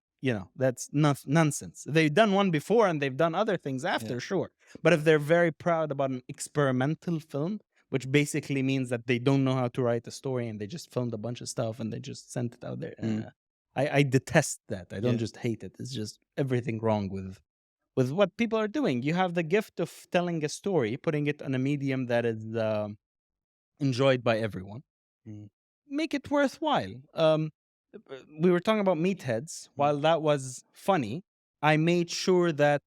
that's nonsense. They've done one before and they've done other things after, sure. But if they're very proud about an experimental film, which basically means that they don't know how to write a story and they just filmed a bunch of stuff and they just sent it out there. I detest that. I don't just hate it. It's just everything wrong with what people are doing. You have the gift of telling a story, putting it on a medium that is enjoyed by everyone. Make it worthwhile. We were talking about meatheads. While that was funny, I made sure that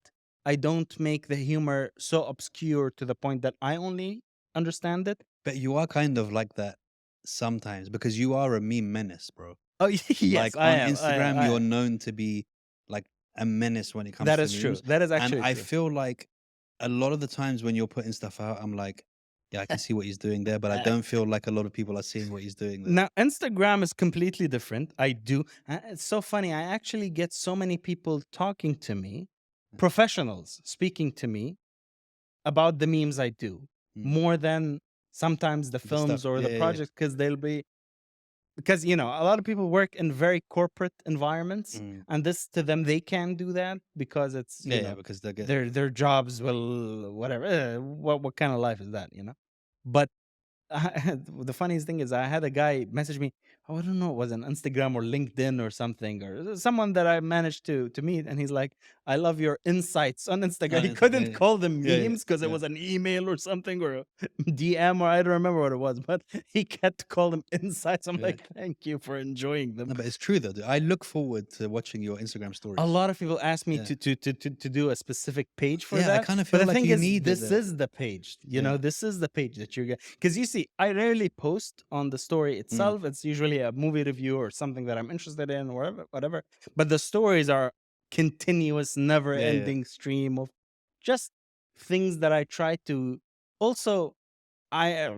I don't make the humor so obscure to the point that I only understand it. But you are kind of like that sometimes because you are a meme menace, bro. Oh yes, Like I on am. Instagram, I you're am. known to be like a menace when it comes That to is true. memes. That is And actually I true. feel like a lot of the times when you're putting stuff out, I'm like, yeah, I can see what he's doing there, but I don't feel like a lot of people are seeing what he's doing there. Now, Instagram is completely different. I do. It's so funny. I actually get so many people talking to me, professionals speaking to me about the memes I do, more than sometimes the The films stuff. or the Yeah, yeah, projects, because they'll be, because you know, a lot of people work in very corporate environments, and this to them they can do that because it's, you yeah, know, because they get their jobs will whatever. What kind of life is that, you know? But the funniest thing is I had a guy message me. Oh, I don't know, it was on Instagram or LinkedIn or something, or someone that I managed to meet, and he's like, "I love your insights on Instagram." on He Instagram. couldn't Yeah, call them yeah, memes because it was an email or something or a DM, or I don't remember what it was, but he kept calling them insights. I'm yeah. like, thank you for enjoying them. No, but it's true though. Dude. I look forward to watching your Instagram A stories. lot of people ask me Yeah. to do a specific page for Yeah, I that. kind of But feel the like thing you is, need it this there. is the page. You Yeah. know, this is the page that you're getting. Because you see, I rarely post on the story itself. It's usually a movie review or something that I'm interested in, or whatever. But the stories are continuous, Yeah, yeah. never-ending stream of just things that I try to. Also, I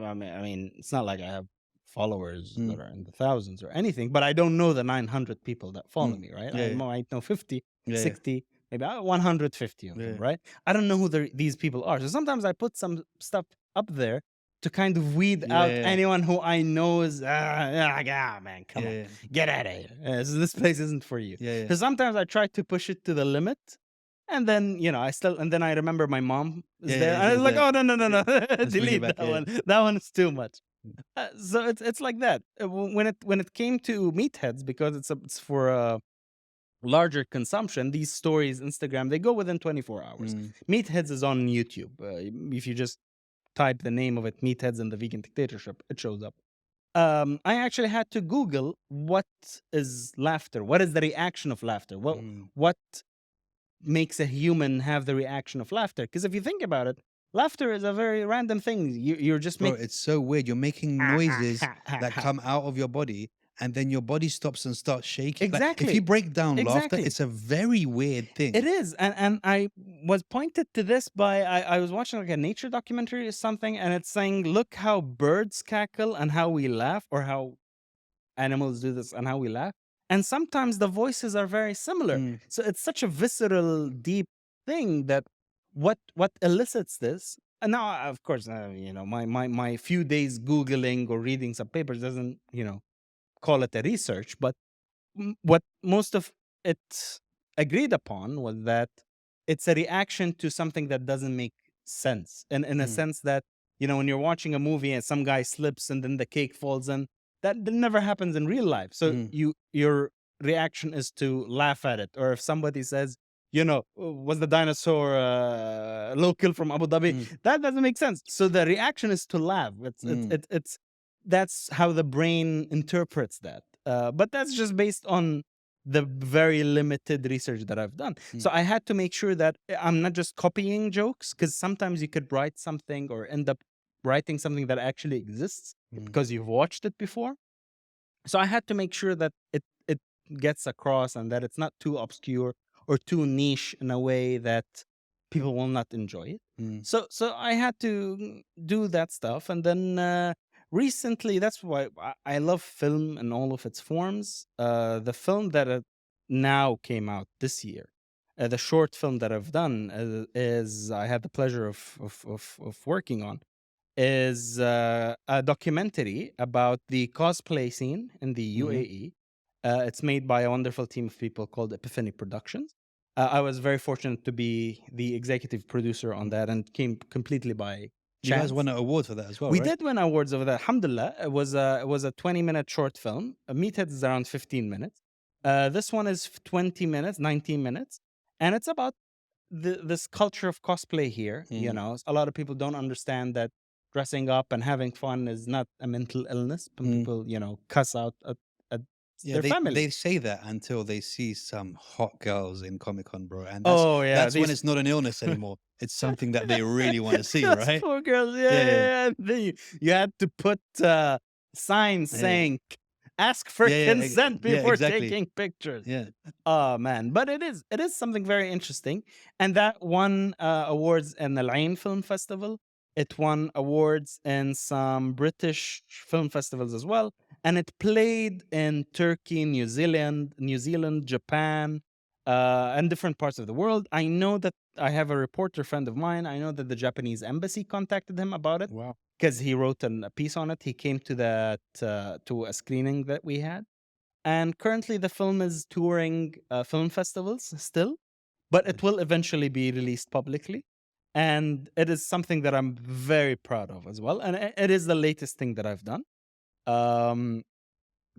mean, it's not like I have followers that are in the thousands or anything, but I don't know the 900 people that follow me, right? Yeah, I yeah. might know 50, Yeah, yeah. 60, maybe 150 of them, Yeah. right? I don't know who these people are. So sometimes I put some stuff up there to kind of weed Yeah, out yeah. anyone who I know is, man, come Yeah, on, yeah. get out of here. This place isn't for you. Yeah, yeah. So sometimes I try to push it to the limit. And then, you know, and then I remember my mom is Yeah, there. yeah, And I was is like, there. oh, no. Let's bring it Delete back. that Yeah. one. That one is too much. So it's like that. When it came to meatheads, because it's for larger consumption, these stories, Instagram, they go within 24 hours. Meatheads is on YouTube. If you just type the name of it, Meatheads and the Vegan Dictatorship, it shows up. I actually had to Google what is laughter. What is the reaction of laughter? What makes a human have the reaction of laughter? Because if you think about it, laughter is a very random thing. You're just Bro, making it's so weird. You're making noises that come out of your body and then your body stops and starts shaking. Like if you exactly, break down laughter, exactly. it's a very weird thing. It is, and I was pointed to this by I was watching like a nature documentary or something, and it's saying, look how birds cackle and how we laugh, or how animals do this and how we laugh, and sometimes the voices are very similar. So it's such a visceral, deep thing that what elicits this. And now, of course, you know, my few days googling or reading some papers doesn't, you know, call it a research, but what most of it agreed upon was that it's a reaction to something that doesn't make sense. And in a sense that, you know, when you're watching a movie and some guy slips and then the cake falls in, that never happens in real life. So your reaction is to laugh at it. Or if somebody says, you know, was the dinosaur local from Abu Dhabi? That doesn't make sense. So the reaction is to laugh. It's that's how the brain interprets that. But that's just based on the very limited research that I've done. So I had to make sure that I'm not just copying jokes, because sometimes you could write something or end up writing something that actually exists because you've watched it before. So I had to make sure that it gets across and that it's not too obscure or too niche in a way that people will not enjoy it. So I had to do that stuff, and then recently, that's why I love film in all of its forms. The film that now came out this year, the short film that I've done is I had the pleasure of working on, is a documentary about the cosplay scene in the UAE. It's made by a wonderful team of people called Epiphany Productions. I was very fortunate to be the executive producer on that, and came completely by You guys chance. won an award for that as well, We right? did win awards over that. Alhamdulillah, it was a 20-minute short film. Meathead is around 15 minutes. This one is 20 minutes, 19 minutes, and it's about this culture of cosplay here. You Mm. know, a lot of people don't understand that dressing up and having fun is not a mental illness. Some Mm. people, you know, cuss out at Yeah, their family. they say that until they see some hot girls in Comic-Con, bro. And Oh yeah, that's when these it's not an illness anymore. It's something that they really want to see, those right? poor girls. Yeah, Yeah, yeah, yeah. yeah. And then you had to put signs Yeah. saying ask for Yeah, yeah, consent yeah, before exactly. taking pictures. Yeah. Oh man, but it is something very interesting, and that won awards in the Al Film Festival. It won awards in some British film festivals as well, and it played in Turkey, New Zealand, Japan, and different parts of the world. I know that I have a reporter friend of mine. I know that the Japanese embassy contacted him about it Wow. because he wrote a piece on it. He came to that to a screening that we had. And currently, the film is touring film festivals still, but it Nice. will eventually be released publicly. And it is something that I'm very proud of as well. And it is the latest thing that I've done. Um,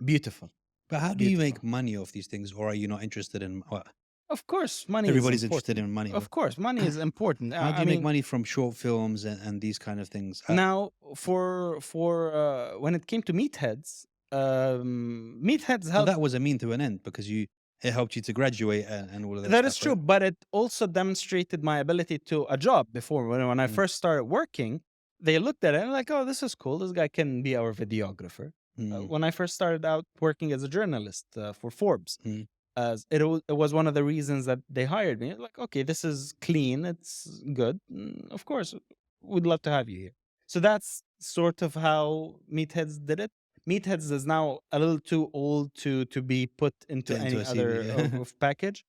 beautiful. But how do you make Beautiful. money off these things, or are you not interested in? Of course, money Everybody's is interested important. in money, bro. Of course, money is important. How do I you make mean, money from short films and these kind of things? now for when it came to Meatheads, Meatheads Well, helped. that was a mean to an end because it helped you to graduate and all of that That stuff, is true, right? but it also demonstrated my ability to a job before. When I Mm. first started working, they looked at it and like, oh, this is cool. This guy can be our videographer. Mm. When I first started out working as a journalist for Forbes, Mm. it was one of the reasons that they hired me. Like, okay, this is clean. It's good. Of course, we'd love to have you here. So that's sort of how Meatheads did it. Meatheads is now a little too old to be put into Into any a CV, other yeah. of package.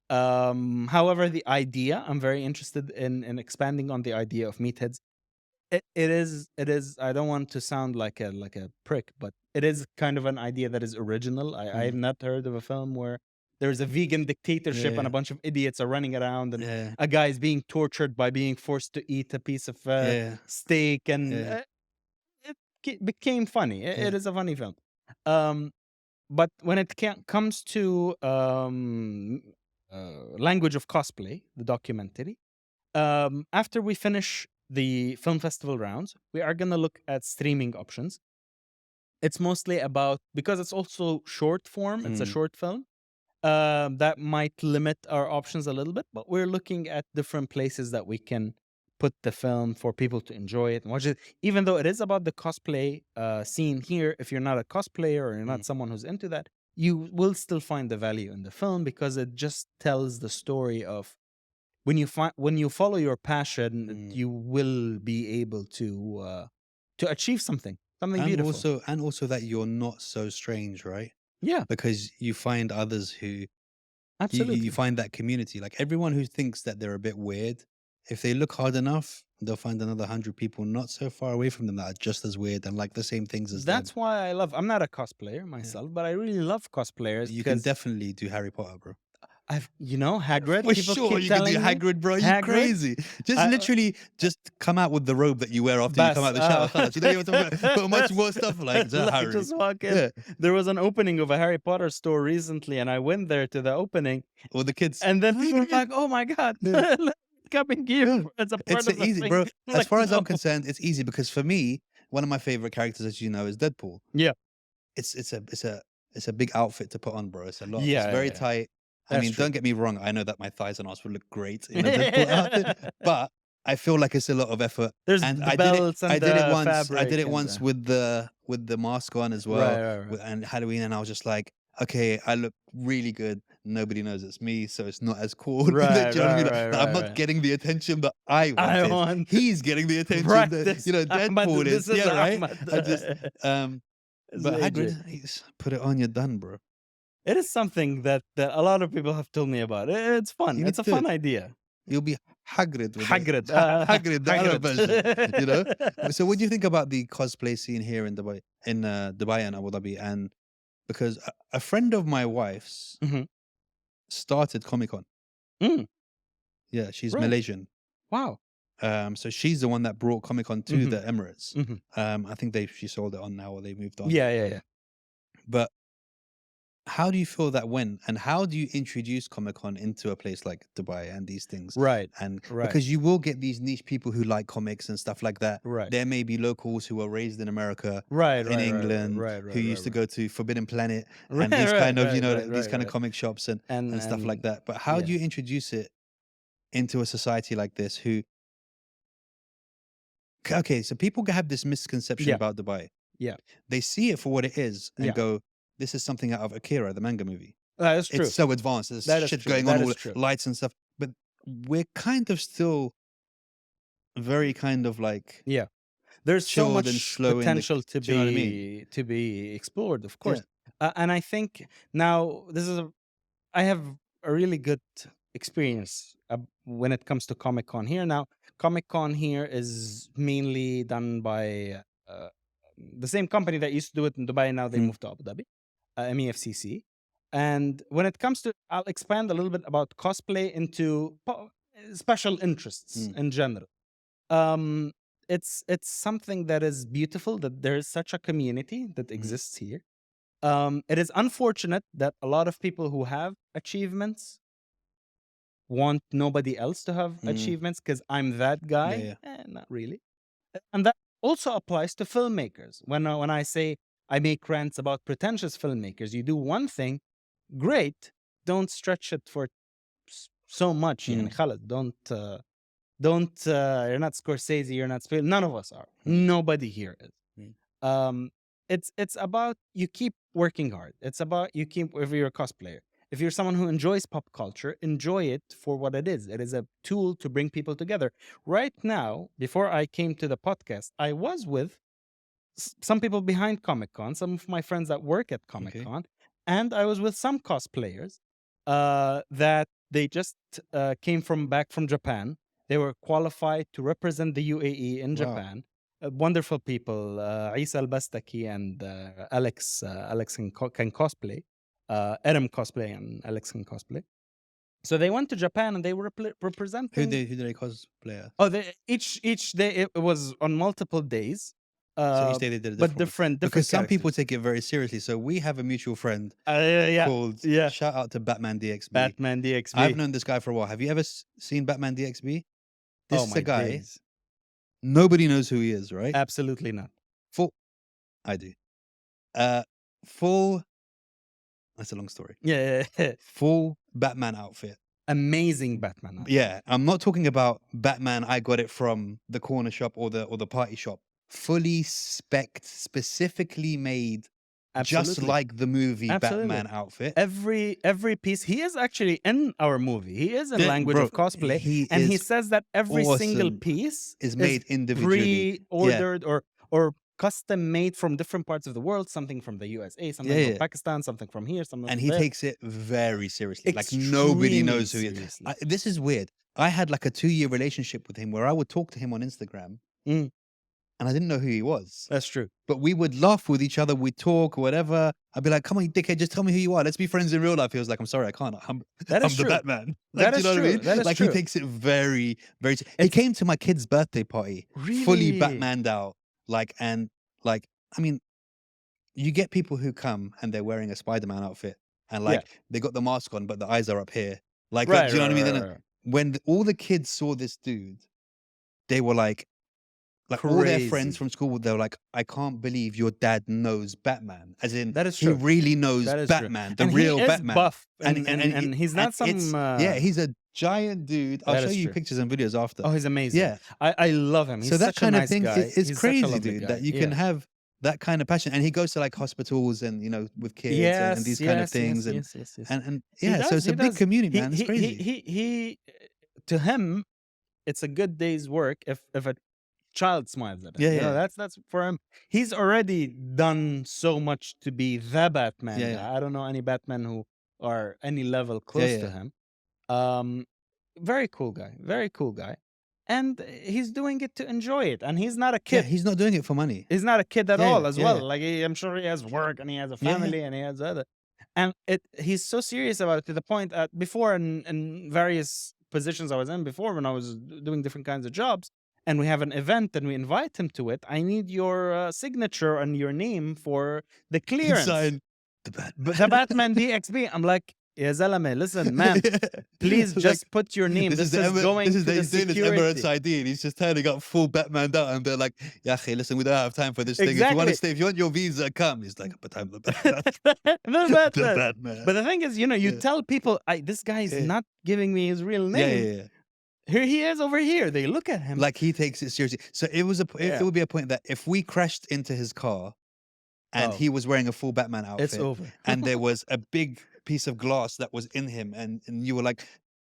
However, the idea, I'm very interested in expanding on the idea of Meatheads. It is. I don't want to sound like a prick, but it is kind of an idea that is original. I've Mm. not heard of a film where there's a vegan dictatorship and Yeah. a bunch of idiots are running around and Yeah. a guy is being tortured by being forced to eat a piece of Yeah. steak, and Yeah. it became funny. It Yeah. is a funny film. Um, but when it comes to language of cosplay, the documentary, after we finish the film festival rounds, we are gonna look at streaming options. It's mostly about, because it's also short form. It's a Mm. short film. That might limit our options a little bit, but we're looking at different places that we can put the film for people to enjoy it and watch it. Even though it is about the cosplay scene here, if you're not a cosplayer or you're not Mm. someone who's into that, you will still find the value in the film because it just tells the story of when you follow your passion, Mm. you will be able to achieve something beautiful. And also that you're not so strange, right? Yeah, Because you find others who absolutely. you find that community. Like everyone who thinks that they're a bit weird, if they look hard enough, they'll find another 100 people not so far away from them that are just as weird and like the same things as them. That's why I'm not a cosplayer Yeah. myself, but I really love cosplayers You can because definitely do Harry Potter, bro. Hagrid. For People sure, keep you can do telling me Hagrid, bro. You Hagrid. crazy? Just literally, just come out with the robe that you wear after you come out the shower. خلاص. You don't even have to put much more stuff like that. Like, Harry. just walk in. Yeah, There was an opening of a Harry Potter store recently, and I went there to the opening, or the kids. and then people were like, "Oh my god, Yeah. coming here Yeah. as a part It's of the easy, thing." bro. As Like, far as I'm no. concerned, it's easy because for me, one of my favorite characters, as you know, is Deadpool. Yeah. It's a big outfit to put on, bro. It's a lot. Yeah, It's very yeah, yeah. tight. I That's mean, true. don't get me wrong. I know that my thighs and ass would look great in a Deadpool outfit, but I feel like it's a lot of effort. There's And the I did it. belts and I did it the once. I fabric did it and once with the mask on as well, right. and Halloween, and I was just like, okay, I look really good. Nobody knows it's me, so it's not as cool. Do you know what I mean? Like, I'm not Right. getting the attention that I I wanted. want He's getting the attention that practice. Ahmed, Deadpool this is. is Yeah, right. Ahmed. I just but AJ. Hagrid, he's put it on, you're done, bro. It is something that a lot of people have told me about. It's fun. You need It's a to do fun it. idea. You'll be Hagrid with Hagrid. it. Hagrid, the Arab version. You know. Hagrid. So, what do you think about the cosplay scene here in Dubai and Abu Dhabi? And because a friend of my wife's Mhm. started Comic Con. Mm, Yeah, she's right. Malaysian. Wow. So she's the one that brought Comic-Con to the Emirates. Mhm. I think she sold it on now, or they moved on. Yeah. But how do you feel that went, and how do you introduce Comic-Con into a place like Dubai and these things? Right. And Right. because you will get these niche people who like comics and stuff like that. Right. There may be locals who were raised in America, Right. in England, who used to go to Forbidden Planet and these kind of, these kind of comic shops and stuff like that. But how do you introduce it into a society like this who, okay, so people have this misconception Yeah. about Dubai. Yeah. They see it for what it is and Yeah. go, this is something out of Akira, the manga movie. That is true. It's so advanced. There's That is shit true. going That on, all is the true. lights and stuff. But we're kind of still very kind of like Yeah. There's so chilled much and slow in the- potential to do you know what I be to be explored, of course. And I think now I have a really good experience when it comes to Comic Con here. Now, Comic Con here is mainly done by the same company that used to do it in Dubai. Now they moved to Abu Dhabi, MEFCC. And when it comes to, I'll expand a little bit about cosplay into special interests in general. It's something that is beautiful, that there is such a community that exists here. It is unfortunate that a lot of people who have achievements want nobody else to have achievements because I'm that guy. Not really. And that also applies to filmmakers. When I say I make rants about pretentious filmmakers, you do one thing, great. Don't stretch it for so much. Khaled, don't. You're not Scorsese. You're not Spielberg. None of us are. Nobody here is. It's about you keep working hard. It's about you keep, if you're a cosplayer, if you're someone who enjoys pop culture, enjoy it for what it is. It is a tool to bring people together. Right now, before I came to the podcast, I was with some people behind Comic-Con, some of my friends that work at Comic-Con, and I was with some cosplayers that they just came back from Japan. They were qualified to represent the UAE in Japan. Wonderful people, Isa Al-Bastaki and Alex can cosplay, Adam cosplay and Alex can cosplay. So they went to Japan and they were representing. Who did they cosplay? Oh, each day it was on multiple days. So each day they did a but different because some characters. people take it very seriously. So we have a mutual friend called shout out to Batman DXB. Batman DXB. I've known this guy for a while. Have you ever seen Batman DXB? This is a guy. Days. Nobody knows who he is, right? Absolutely not. I do. Full. That's a long story. Yeah. Full Batman outfit. Amazing Batman outfit. Yeah, I'm not talking about Batman. I got it from the corner shop or the party shop. Fully spec'd, specifically made, just like the movie Batman outfit. Every piece. He is actually in our movie. He is in Language of Cosplay, he says that every single piece is made individually, pre-ordered or custom made from different parts of the world. Something from the USA, something from Pakistan, something from here, something. And from he there. takes it very seriously. Like nobody knows who he is. This is weird. I had like a 2-year relationship with him where I would talk to him on Instagram. And I didn't know who he was. That's true. But we would laugh with each other. We'd talk, whatever. I'd be like, come on, you dickhead, just tell me who you are. Let's be friends in real life. He was like, I'm sorry, I can't. I'm the Batman. Like, that is true. What I mean? That is like, true. He takes it very, very... He came to my kid's birthday party. Really? Fully Batmaned out. I mean, you get people who come and they're wearing a Spider-Man outfit. And they got the mask on, but the eyes are up here. Do you know what I mean? Then when all the kids saw this dude, they were like all their friends from school, they were like, I can't believe your dad knows Batman. As in, that is true. He really knows Batman, the real Batman. Buff and he's not some... he's a giant dude. I'll show you pictures and videos after. Oh, he's amazing. Yeah. I love him. He's so that such kind a of nice thing guy. is crazy, dude, that you can have that kind of passion. And he goes to like hospitals and, with kids and these kind of things. And so it's a big community, man. It's crazy. He to him, it's a good day's work if a child smiles at him. That's for him. He's already done so much to be the Batman guy. I don't know any Batman who are any level close to him. Very cool guy. And he's doing it to enjoy it. And he's not a kid. He's not doing it for money. He's not a kid at all as well. Like I'm sure he has work and he has a family and he has other. And he's so serious about it to the point that before in various positions I was in before when I was doing different kinds of jobs, and we have an event and we invite him to it, I need your signature and your name for the clearance. Sign the Batman. The Batman DXB. I'm like, Ya Zalame, listen, man, please Like, just put your name. This is going to the he's doing this Emirates security. ID, and he's just turning up full Batman out, and they're like, "Yeah, hey, listen, we don't have time for this thing. If you want to Exactly. stay, if you want your visa, come." He's like, "But I'm the Batman." The the Batman. Batman. But the thing is, you Yeah. tell people, this guy is Yeah. not giving me his real Yeah, name. yeah, yeah. Here he is over here. They look at him. Like he takes it seriously. So it was Yeah. it would be a point that if we crashed into his car, and Oh. he was wearing a full Batman outfit, It's over. and there was a big piece of glass that was in him, and you were like,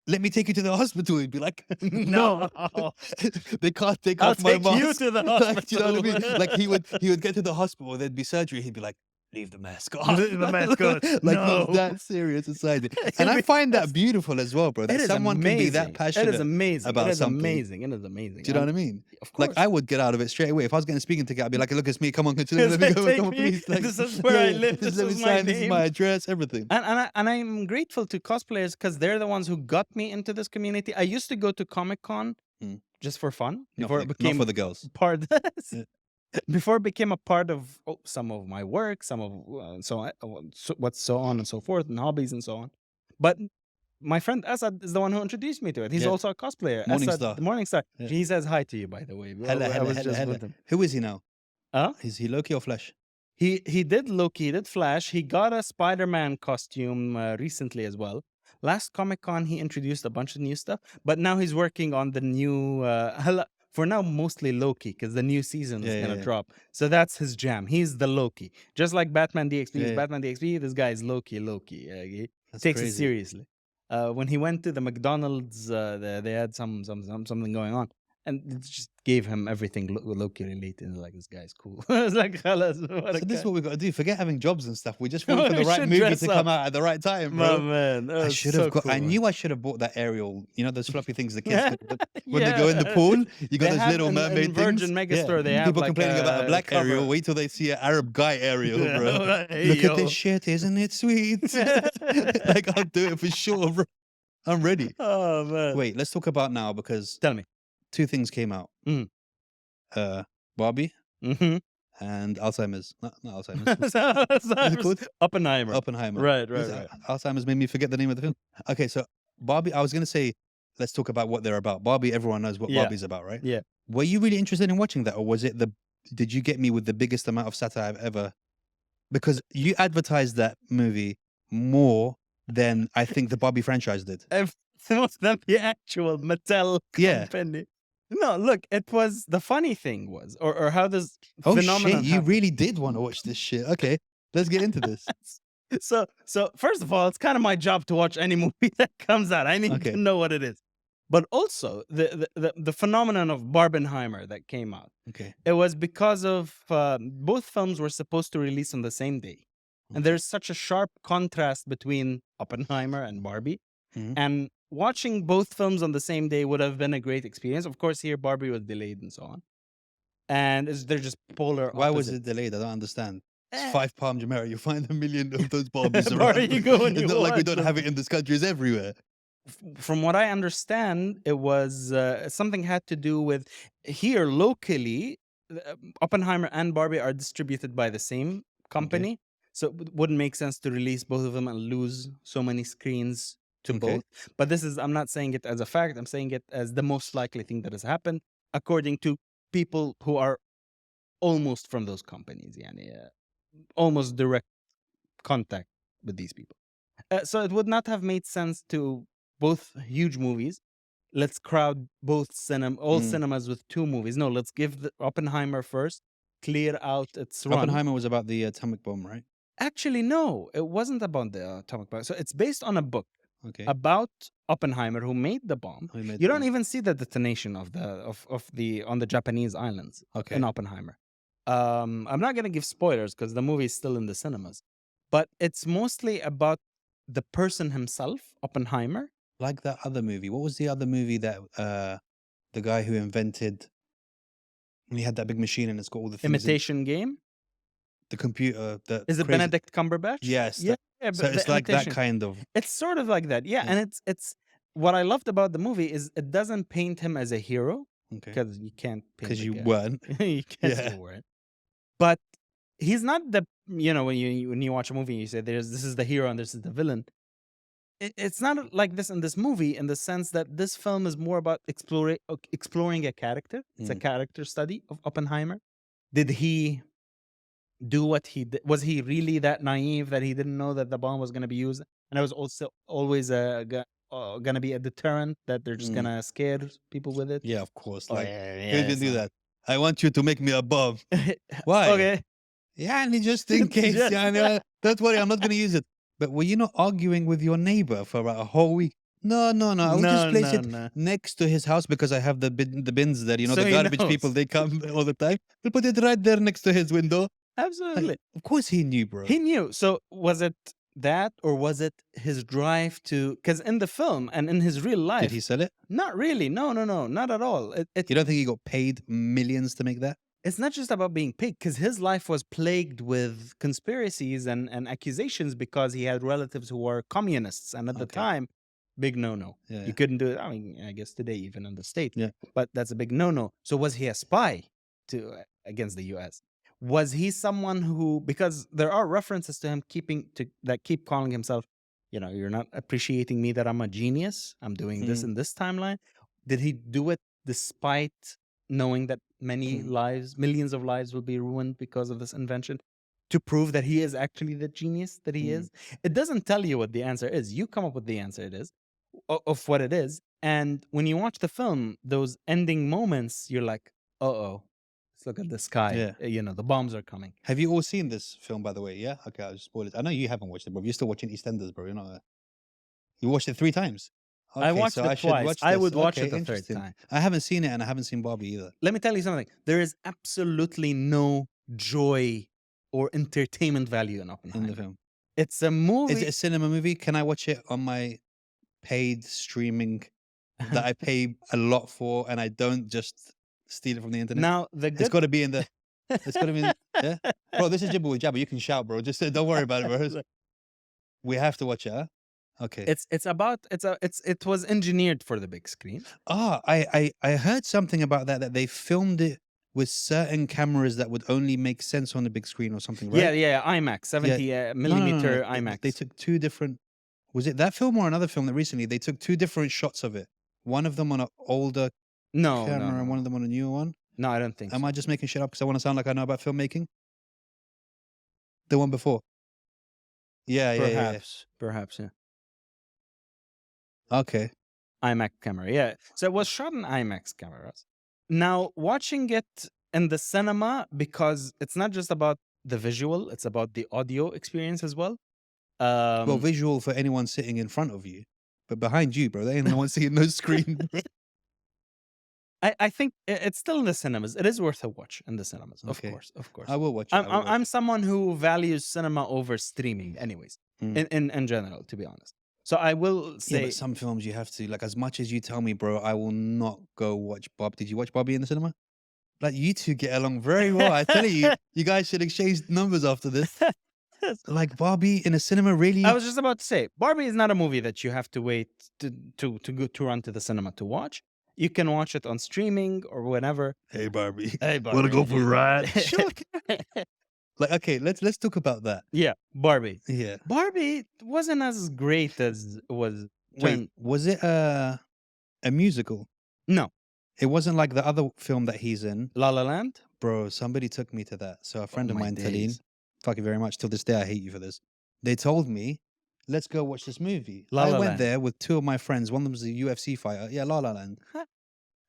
"Let me take you to the hospital," he'd be like, No. they can't take I'll off my take you mask. to the Like, do you know what I mean? hospital. Like he would get to the hospital, there'd be surgery, he'd be like, "Leave the mask on." Leave the mask on. Like No. he's that serious inside it. And I find that beautiful as well, bro. That It is someone amazing. can be that It passionate is amazing. about it is something. amazing. It is amazing. Do you know what I mean? Of course. Like I would get out of it straight away. If I was getting a speaking ticket, I'd be like, "Look, it's me. Come on, continue. It's Let me like, go. take Come on, me. please." Like, This is where I live. This let me is my sign. This is name. my address. Everything. And I'm grateful to cosplayers because they're the ones who got me into this community. I used to go to Comic-Con Mm. just for fun Not before for, it the, became not for the girls. part Yeah. before it became a part of some of my work, some of what's so on and so forth, and hobbies and so on. But my friend Asad is the one who introduced me to it. He's Yeah. also a cosplayer. Morningstar. Asad, the Morningstar. Yeah. He says hi to you, by the way. Hella, I hella, was hella, just hella. with him. Who is he now? Huh? Is he Loki or Flash? He did Loki, he did Flash. He got a Spider-Man costume recently as well. Last Comic-Con, he introduced a bunch of new stuff, but now he's working on the new. For now, mostly Loki, because the new season is Yeah, gonna yeah. drop. So that's his jam. He's the Loki, just like Batman DXP is Yeah. Batman DXP. This guy is Loki. He That's takes crazy. it seriously. When he went to the McDonald's, they had something going on, and it just gave him everything Loki related. And like, this guy's cool. It's like, "Khalas, what a So this is guy." what we've got to do. Forget having jobs and stuff. We just wait for the We right should movie dress to come up. out at the right time, My bro. man, I should have got. I knew I should have bought that aerial. You know those floppy things the kids when they go in the pool. You got They those have little in mermaid Virgin things. Megastore, they have People like complaining about a a black cover. aerial. Wait till they see an Arab guy aerial, Yeah. bro. Hey, Look at yo. this shit, isn't it sweet? Like I'll do it for sure, bro. I'm ready. Oh man. Wait, let's talk about now because Tell me. 2 things came out. Mm. Barbie Mm-hmm. and Alzheimer's. Not Alzheimer's. What's it called? Oppenheimer. Oppenheimer. Right. Alzheimer's made me forget the name of the film. Okay, so Barbie, I was going to say, let's talk about what they're about. Barbie, everyone knows what Yeah. Barbie's about, right? Yeah. Were you really interested in watching that, or was it did you get me with the biggest amount of satire I've ever? Because you advertised that movie more than I think the Barbie franchise did. Most than the actual Mattel Yeah. company. No, look, it was the funny thing was, or how this Oh phenomenon shit! You happened. really did want to watch this shit. Okay, let's get into this. So first of all, it's kind of my job to watch any movie that comes out. I need Okay. to know what it is. But also the phenomenon of Barbenheimer that came out. Okay. It was because of both films were supposed to release on the same day, and Okay. there's such a sharp contrast between Oppenheimer and Barbie. Mhm. And watching both films on the same day would have been a great experience. Of course, here Barbie was delayed and so on, and they're just polar. Why was opposites. it delayed? I don't understand. It's Eh. 5 Palm Jumeirah. You find a million of those Barbies Where around. you go and It's you not like we watch don't them. have it in this country. It's everywhere. From what I understand, it was something had to do with here locally. Oppenheimer and Barbie are distributed by the same company, so it wouldn't make sense to release both of them and lose so many screens to Okay. both. But I'm not saying it as a fact. I'm saying it as the most likely thing that has happened, according to people who are almost from those companies. Almost direct contact with these people. So it would not have made sense to both huge movies. Let's crowd all Mm. cinemas with 2 movies. No, let's give the Oppenheimer first, clear out its run. Oppenheimer was about the atomic bomb, right? Actually, no, it wasn't about the atomic bomb. So it's based on a book Okay. about Oppenheimer, who made the bomb. Who made You the don't bomb? even see the detonation of the on the Japanese islands Okay. in Oppenheimer. I'm not gonna give spoilers because the movie is still in the cinemas, but it's mostly about the person himself, Oppenheimer. Like that other movie. What was the other movie that the guy who invented? He had that big machine and it's got all the things. Imitation Game. The computer. Is it crazy- Benedict Cumberbatch? Yes. Yeah. So but it's the like that Imitation. kind of. It's sort of like that, yeah. Yeah. And what I loved about the movie is it doesn't paint him as a hero, Okay. because you can't paint Because the you guy. weren't. Because Yeah. you weren't. But he's not the, when you watch a movie and you say this is the hero and this is the villain. It's not like this in this movie, in the sense that this film is more about exploring a character. It's a Mm. character study of Oppenheimer. Did he do what he did? Was he really that naive that he didn't know that the bomb was going to be used? And it was also always going to be a deterrent, that they're just Mm. going to scare people with it? Yeah, of course. Oh, Like, yeah, who it's can do not that? I want you to make me a bomb. like- Why? Okay. Yeah, and just in case. Just- Yeah, no, don't worry, I'm not going to use it. But were you not arguing with your neighbor for about a whole week? No. I will just place it no. next to his house because I have the bins there. So The he garbage people, knows. they come all the time. We'll put it right there next to his window. Absolutely. Like, of course he knew, bro. He knew. So was it that, or was it his drive to? Because in the film and in his real life, Did he sell it? not really. No, not at all. You don't think he got paid millions to make that? It's not just about being paid, because his life was plagued with conspiracies and accusations, because he had relatives who were communists, and at the Okay. time, big no. Yeah. You couldn't do it. I mean, I guess today, even in the States. Yeah. But that's a big no. So was he a spy against the US? Was he someone who, because there are references to him that keep calling himself, you're not appreciating me, that I'm a genius, I'm doing this in this timeline. Did he do it despite knowing that many lives, millions of lives, will be ruined because of this invention, to prove that he is actually the genius that he is? It doesn't tell you what the answer is. You come up with the answer of what it is. And when you watch the film, those ending moments, you're like, let's look at the sky. Yeah. The bombs are coming. Have you all seen this film, by the way? Yeah? Okay, I'll just spoil it. I know you haven't watched it, bro. You're still watching EastEnders, bro. You're not. You watched it 3 times? I Okay, watched so it I should twice. watch I this. would watch Okay, it a third interesting. time. I haven't seen it, and I haven't seen Barbie either. Let me tell you something. There is absolutely no joy or entertainment value in In Oppenheimer. the film. It's a movie. Is it a cinema movie? Can I watch it on my paid streaming that I pay a lot for, and I don't just steal it from the internet? Now, the It's good got to be in the. It's got to be. Yeah, bro. This is Jibber with Jabber. You can shout, bro. Just don't worry about it, bro. We have to watch it. Huh? Okay. it was engineered for the big screen. I heard something about that they filmed it with certain cameras that would only make sense on the big screen or something, right? Yeah, IMAX, 70 millimeter No. IMAX. They took 2 different. Was it that film or another film that recently they took 2 different shots of it? One of them on an older no, camera and one of them on a newer one. No, I don't think Am so. I just making shit up because I want to sound like I know about filmmaking? The one before. Yeah. Perhaps, yeah. Okay. IMAX camera, yeah. So it was shot in IMAX cameras. Now, watching it in the cinema, because it's not just about the visual, it's about the audio experience as well. Well, visual for anyone sitting in front of you, but behind you, bro, they ain't no one seeing no screen. I think it's still in the cinemas. It is worth a watch in the cinemas, Okay. of course. I will watch it. I'm someone who values cinema over streaming, anyways, in general, to be honest. So I will say, Yeah, but some films you have to, like, as much as you tell me, bro, I will not go watch Bob. Did you watch Barbie in the cinema? Like, you two get along very well. I tell you, you guys should exchange numbers after this. Like, Barbie in a cinema, really? I was just about to say, Barbie is not a movie that you have to wait to run to the cinema to watch. You can watch it on streaming or whenever. Hey, Barbie. Hey, Barbie. Want to go for a ride? Sure. Like, okay, let's talk about that. Yeah, Barbie. Yeah. Barbie wasn't as great as was. Wait, was it a musical? No. It wasn't like the other film that he's in. La La Land? Bro, somebody took me to that. So a friend of my mine, days. Taline, fuck you very much. Till this day, I hate you for this. They told me, let's go watch this movie. La I La went Land. there with 2 of my friends. One of them was a UFC fighter. Yeah, La La Land.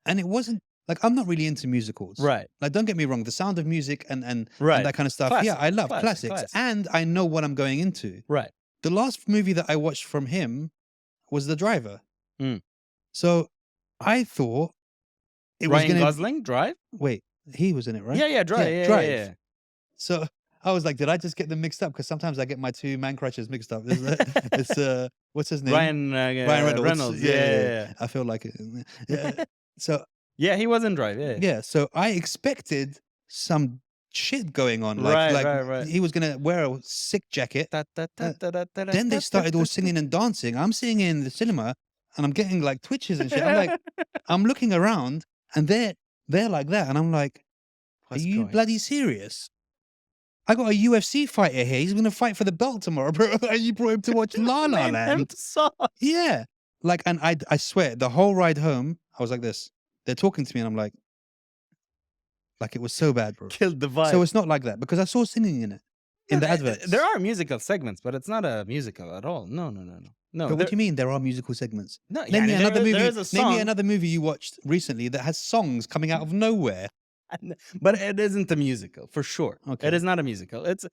And it wasn't, like, I'm not really into musicals. Right. Like, don't get me wrong. The Sound of Music and Right. that kind of stuff. Classic, Yeah, I love classic, classics. classic. And I know what I'm going into. Right. The last movie that I watched from him was The Driver. Mm. So I thought it was Ryan going to... Gosling, Drive? Wait, he was in it, right? Yeah, Drive. Yeah, Drive. yeah. So I was like, did I just get them mixed up? Because sometimes I get my 2 man crushes mixed up. It's what's his name? Ryan Reynolds. Yeah. I feel like it. Yeah. So Yeah, he was in Drive. Yeah. yeah, so I expected some shit going on. Like, Right. he was gonna wear a sick jacket. Ta, ta, ta, ta, ta, ta, Then they ta, started ta, all ta. singing and dancing. I'm singing in the cinema. and I'm getting like twitches and shit. I'm like, I'm looking around, and they're like that, and I'm like, are What's you going? bloody serious? I got a UFC fighter here. He's gonna fight for the belt tomorrow, bro. And you brought him to watch La La Made him Land. soft. Yeah. Like, and I swear, the whole ride home, I was like this. They're talking to me, and I'm like it was so bad, bro. Killed the So vibe. it's not like that because I saw singing in it, in the adverts. There are musical segments, but it's not a musical at all. No. No, But what do you mean there are musical segments? No, Name me another movie. there is a Name me song, another movie you watched recently that has songs coming out of nowhere. but it isn't a musical for sure. Okay. It is not a musical. It's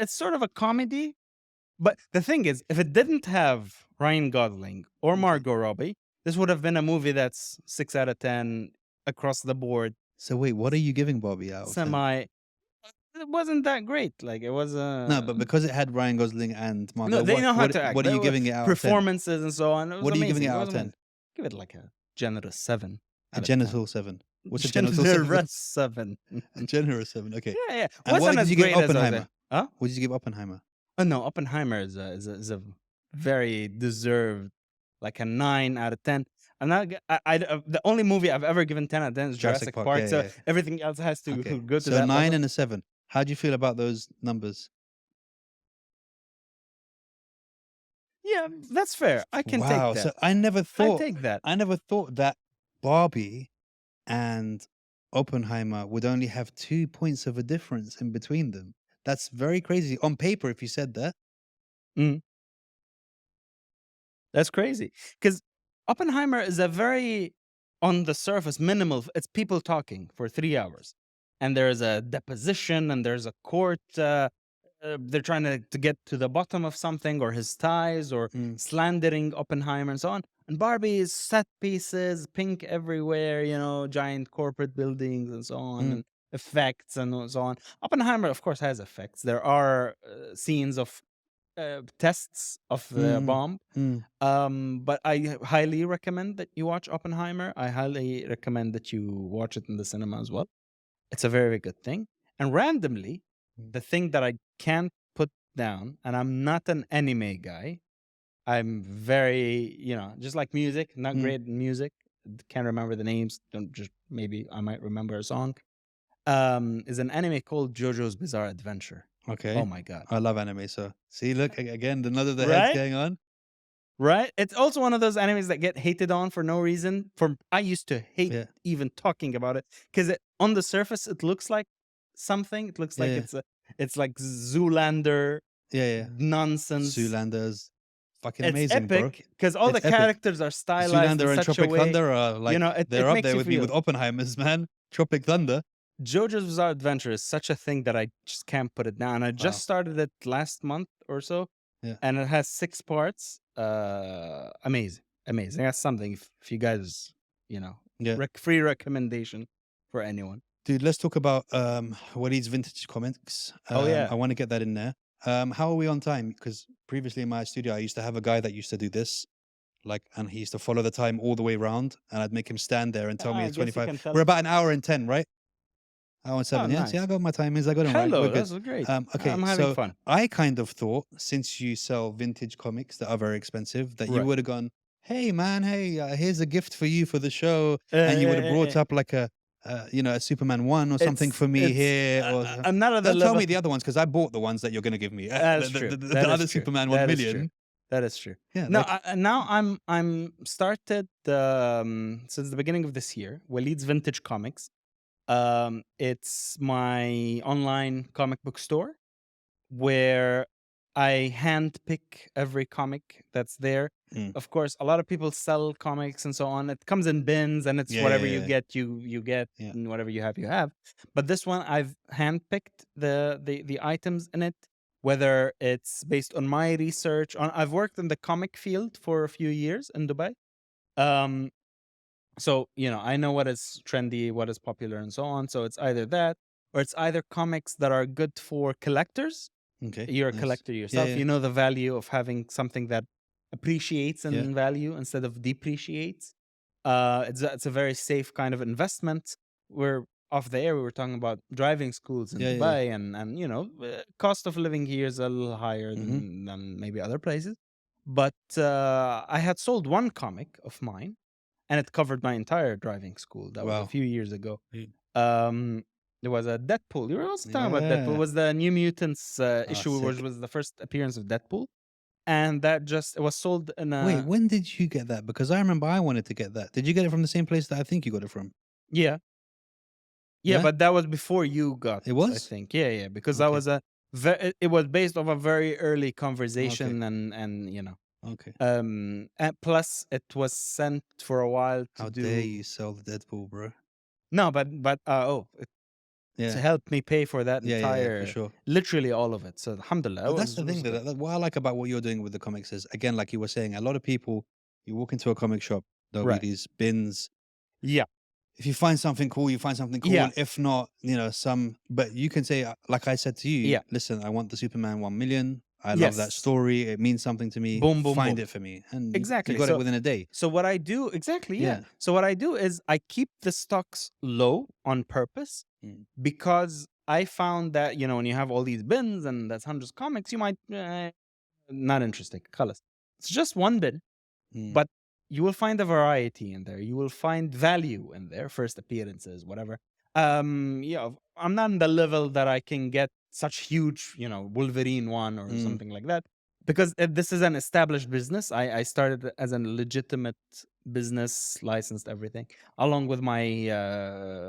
sort of a comedy. But the thing is, if it didn't have Ryan Gosling or Okay. Margot Robbie, this would have been a movie that's 6 out of 10 across the board. So wait, what are you giving Barbie out of 10? Semi. It wasn't that great. Like it was No, but because it had Ryan Gosling and Margot, no, they know how to act. what are They you were giving it out of 10? performances and so on. It was What are you amazing. giving it It out was of 10? amazing. Give it like a generous 7. A out of genital 7. What's a genital 7? Generous 7. A generous 7. Okay. Yeah. And what Wasn't did as you give great as I was Oppenheimer? Huh? What did you give Oppenheimer? Oh no, Oppenheimer is a very deserved, like a 9 out of 10. I'm not. The only movie I've ever given 10 out of 10 is Jurassic Park. Yeah, so yeah. everything else has to Okay. go to So that 9 level. and a 7. How do you feel about those numbers? Yeah, that's fair. I can Wow. take So that. I never I thought take that. I never thought that Barbie and Oppenheimer would only have 2 points of a difference in between them. That's very crazy. On paper, if you said that. That's crazy. Because Oppenheimer is a very, on the surface, minimal. It's people talking for 3 hours. And there's a deposition and there's a court. They're trying to get to the bottom of something or his ties or slandering Oppenheimer and so on. And Barbie is set pieces, pink everywhere, giant corporate buildings and so on, and effects and so on. Oppenheimer, of course, has effects. There are scenes of tests of the bomb. But I highly recommend that you watch Oppenheimer. I highly recommend that you watch it in the cinema as well. It's a very, very good thing. And randomly, the thing that I can't put down, and I'm not an anime guy. I'm very, just like music, not great in music. Can't remember the names. Don't just maybe I might remember a song. Is an anime called JoJo's Bizarre Adventure. Okay. Oh my god. I love anime, so see, look again, the nod of the Right? heads going on. Right? It's also one of those animes that get hated on for no reason. I used to hate Yeah. even talking about it because on the surface it looks like something. It looks like Yeah. it's like Zoolander Yeah. nonsense. Zoolander's fucking It's amazing, bro. epic because all the It's epic. characters are stylized Zoolander in and such a Tropic way. Thunder are like it they're up makes there you with me with feel. Oppenheimer's, man. Tropic Thunder. JoJo's Bizarre Adventure is such a thing that I just can't put it down. I just started it last month or so, Yeah. and it has 6 parts. Amazing. That's something if you guys, Yeah. free recommendation for anyone. Dude, let's talk about Waleed's vintage comics. Oh, yeah. I want to get that in there. How are we on time? Because previously in my studio, I used to have a guy that used to do this, and he used to follow the time all the way around, and I'd make him stand there and tell me I it's guess you 25. can tell We're us. about an hour and 10, right? Hour and 7. Oh, Yeah, see, nice. I got my timings. I got them right. Hello, We're good. that's great. Okay, I'm having so fun. I kind of thought, since you sell vintage comics that are very expensive, that you Right. would have gone, hey, man, here's a gift for you for the show. And you would have brought up like a Superman 1 or something for me here. Or, I'm not at the don't tell level. me the other ones because I bought the ones that you're going to give me. That's true. The That is other true. Superman That 1 is million. true. That is true. Yeah. No, now I'm started since the beginning of this year. Waleed's Vintage Comics. It's my online comic book store where I handpick every comic that's there. Of course, a lot of people sell comics and so on. It comes in bins, and it's whatever you get, you get, and whatever you have. But this one, I've handpicked the items in it. Whether it's based on my research, I've worked in the comic field for a few years in Dubai. So, I know what is trendy, what is popular, and so on. So it's either that, or it's either comics that are good for collectors. Okay. You're a nice. collector yourself. Yeah. You know the value of having something that appreciates in value instead of depreciates. It's a very safe kind of investment. We're off the air. We were talking about driving schools in Dubai, and cost of living here is a little higher than maybe other places. but I had sold one comic of mine, and it covered my entire driving school. That was a Wow. few years ago. Mm. There was a Deadpool. You were also talking about Deadpool. Yeah. It was the New Mutants Ah, issue, which sick. was the first appearance of Deadpool, and that just it was sold in Wait, a when did you get that? Because I remember I wanted to get that. Did you get it from the same place that I think you got it from? yeah. Yeah, Yeah? but that was before you got, It I was? think. Yeah, because that Okay. was it was based off a very early Okay. conversation and Okay. and plus it was sent for a while to How dare do you sell the Deadpool, bro? no, but to Yeah. help me pay for that Yeah, for entire sure. literally all of it. So alhamdulillah, But that's the it thing was good. what I like about what you're doing with the comics is, again, like you were saying, a lot of people, you walk into a comic shop, there'll be Right. these bins. Yeah. If you find something cool, you find something cool. Yeah. If not, but you can say, like I said to you, Yeah. listen, I want the Superman 1 million. I love that Yes. story. It means something to me. Boom, boom, Find boom. it for me. And you Exactly. got it within a day. So what I do exactly, yeah. Yeah. So what I do is I keep the stocks low on purpose Mm. because I found that when you have all these bins and that's hundreds of comics, you might not interesting. Colors. It's just one bin, Mm. but you will find a variety in there. You will find value in there. First appearances, whatever. I'm not in the level that I can get such huge, Wolverine one or something like that. Because this is an established business. I started as a legitimate business, licensed everything, along with my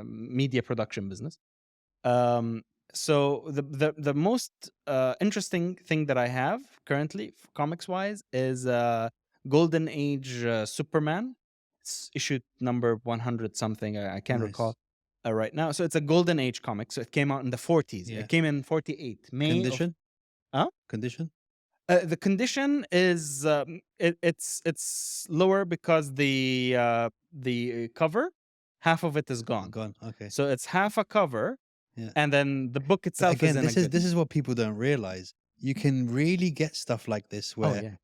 media production business. So the most interesting thing that I have currently, comics wise, is Golden Age Superman. It's issue number 100 something. I can't recall Nice. right now. So it's a Golden Age comic. So it came out in the 40s. Yeah. It came in 48 May of Condition? Huh? Condition? The condition is it's lower because the cover, half of it is gone. Gone. Okay. So it's half a cover, Yeah. and then the book But itself is again, in a good. this is what people don't realize. You can really get stuff like this Oh where, yeah.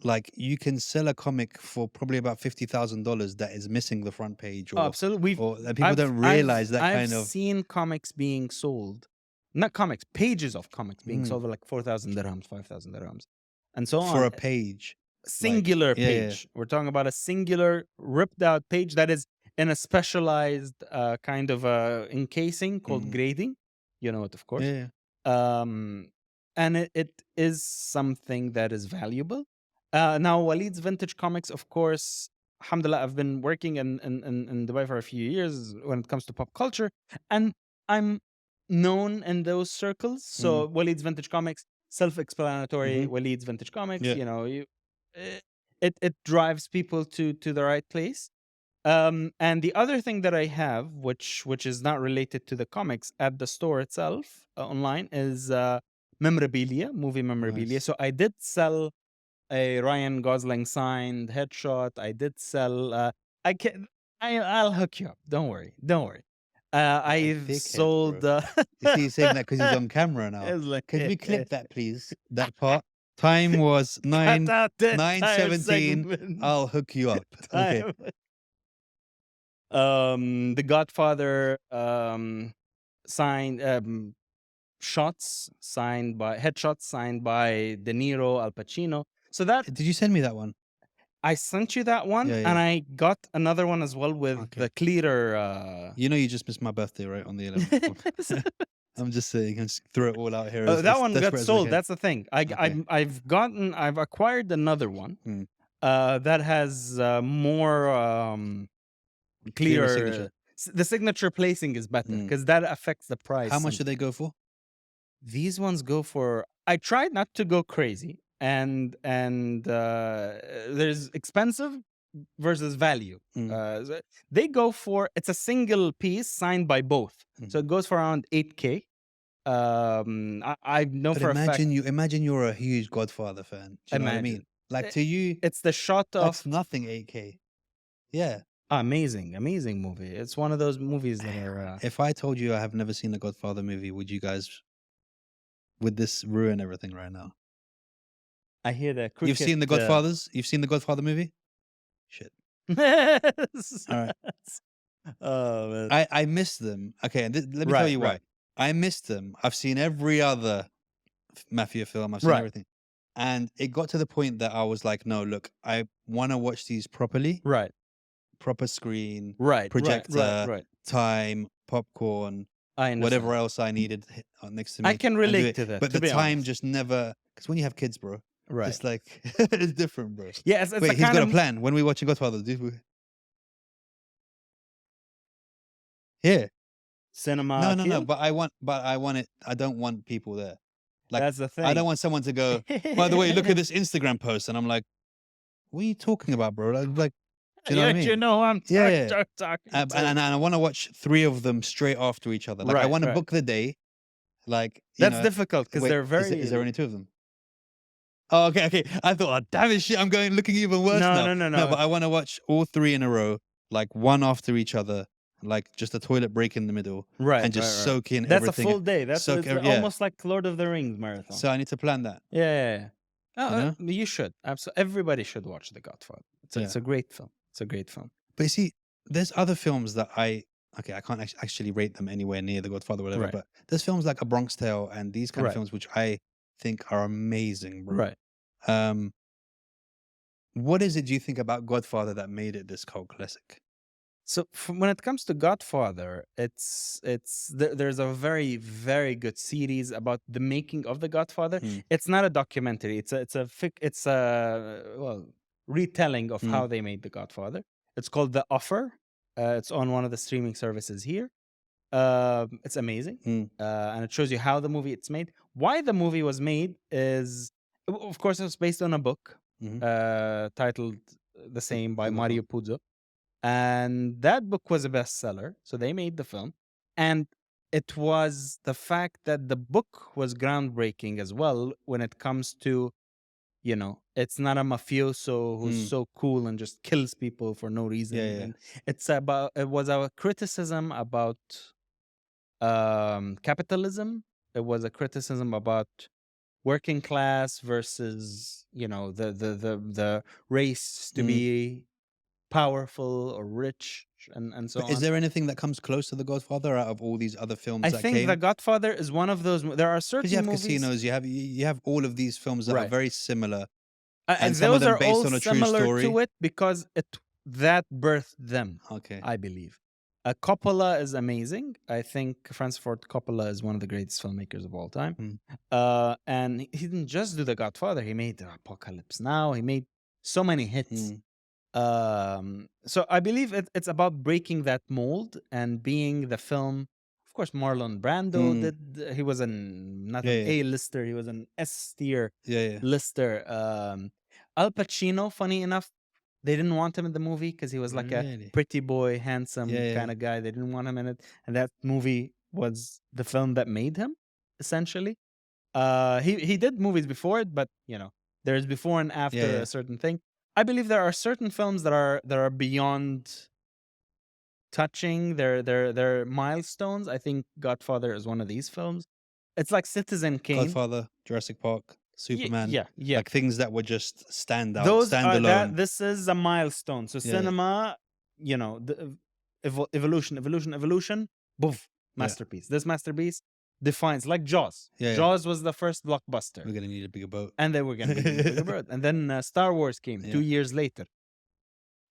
like, you can sell a comic for probably about $50,000 that is missing the front page, Oh, or absolutely. that people don't realize that I've kind of. seen comics being sold, not comics, pages of comics being sold for like 4,000 dirhams, 5,000 dirhams, and so For on. a page. Singular yeah, yeah. page. We're talking about a singular ripped out page that is in a specialized kind of encasing called grading. You know it, of course. Yeah, And it is something that is valuable. Now, Waleed's Vintage Comics, of course, alhamdulillah, I've been working in Dubai for a few years when it comes to pop culture, and I'm known in those circles. So, Waleed's Vintage Comics, self-explanatory. Waleed's Vintage Comics, Yeah. it drives people to the right place. And the other thing that I have, which is not related to the comics at the store itself online, is memorabilia, movie memorabilia. Nice. So I did sell a Ryan Gosling signed headshot. I did sell. I can. I'll hook you up. Don't worry. Don't worry. I've dickhead, sold. bro. You see, he's saying that because he's on camera now. It's like, Could we clip that, please? That part. Time was cut out the entire 9:17. segment. I'll hook you up. Okay. The Godfather signed shots signed by headshots signed by De Niro, Al Pacino. So that Did you send me that one? I sent you that one, Yeah, and yeah. I got another one as well with Okay. the clearer. You know, you just missed my birthday, right? On the 11th. I'm just saying, I just throw it all out here. Oh, as that one got desperate as I sold. can. That's the thing. Okay. I've acquired another one that has more Clearer clearer signature. The signature placing is better because that affects the price. How much do they go for? These ones go for. I tried not to go crazy, and there's expensive versus value. They go for, it's a single piece signed by both, so it goes for around 8K. I know But for a fact. imagine you're a huge Godfather fan. Do you know what I mean? Like, to you, it's the shot that's of nothing. 8K. Yeah. amazing movie. It's one of those movies that are. If I told you I have never seen a Godfather movie, would this ruin everything right now? I hear that. You've seen the Godfathers? You've seen the Godfather movie? Shit. All right. Oh man. I missed them. Okay, let me tell you why. Right. I missed them. I've seen every other mafia film. I've seen everything. And it got to the point that I was like, no, look, I want to watch these properly, Right. proper screen, Right. projector, Right. time, popcorn, I understand. whatever else I needed next to I me. can and do relate it. to that, But to the be time honest. just never, because when you have kids, bro, Right. it's like, it's different, bro. Yeah, it's the Wait, he's kind got a of plan. When we watching Godfather, yeah. cinema No. kill. But I want it. I don't want people there. Like, That's the thing. I don't want someone to go, by the way, look at this Instagram post. And I'm like, what are you talking about, bro? Like, do you know what I mean? You know I'm Yeah. talking And to. I want to watch 3 of them straight after each other. Like, I Right. want to Right. book the day. Like, That's difficult because wait, they're is very. there only 2 of them? Oh, okay. I thought, oh, damn it, shit, I'm looking even worse now. No. No, but I want to watch all 3 in a row, like one after each other, like just a toilet break in the middle, Right. and just Right. soak in That's everything. a full day. That's soak it's yeah. almost like Lord of the Rings marathon. So I need to plan that. Yeah. Oh, You know? you should. Absolutely. Everybody should watch The Godfather. It's Yeah. a great film. It's a great film. But you see, there's other films that I can't actually rate them anywhere near The Godfather or whatever, Right. but there's films like A Bronx Tale and these kind of Right. films which I think are amazing, bro. Right. What is it, do you think, about Godfather that made it this cult classic? So when it comes to Godfather, there's a very very good series about the making of the Godfather. It's not a documentary. It's a retelling of how they made the Godfather. It's called The Offer. It's on one of the streaming services here. It's amazing, and it shows you how the movie it's made. Why the movie was made is, of course, it was based on a book titled the same by Mario Puzo. And that book was a bestseller, so they made the film. And it was the fact that the book was groundbreaking as well when it comes to, it's not a mafioso who's so cool and just kills people for no reason. Yeah. And it was a criticism about capitalism. It was a criticism about working class versus, the race to be powerful or rich and so But on. is there anything that comes close to The Godfather out of all these other films I that think came? The Godfather is one of those. There are certain Because you have movies, Casinos, you have all of these films that are Right. very similar, and and some of those them are based all on a true similar story. to it because that birthed them. Okay. I believe. Coppola is amazing. I think Francis Ford Coppola is one of the greatest filmmakers of all time. And he didn't just do The Godfather. He made Apocalypse Now. He made so many hits. So I believe it's about breaking that mold and being the film. Of course, Marlon Brando did. He was not an A-lister. He was an S-tier lister. Al Pacino, funny enough, they didn't want him in the movie because he was like a pretty boy, handsome kind of guy. They didn't want him in it, and that movie was the film that made him, essentially. He did movies before it, but there's before and after a certain thing. I believe there are certain films that are beyond touching. They're milestones. I think Godfather is one of these films. It's like Citizen Kane. Godfather, Jurassic Park, Superman. Yeah. Like things that would just stand out, Those stand are alone. this is a milestone. So cinema, the evolution, boof, masterpiece. This masterpiece defines, like Jaws. Jaws was the first blockbuster. We're gonna need a bigger boat. And they were going to be a bigger boat. And then Star Wars came 2 years later.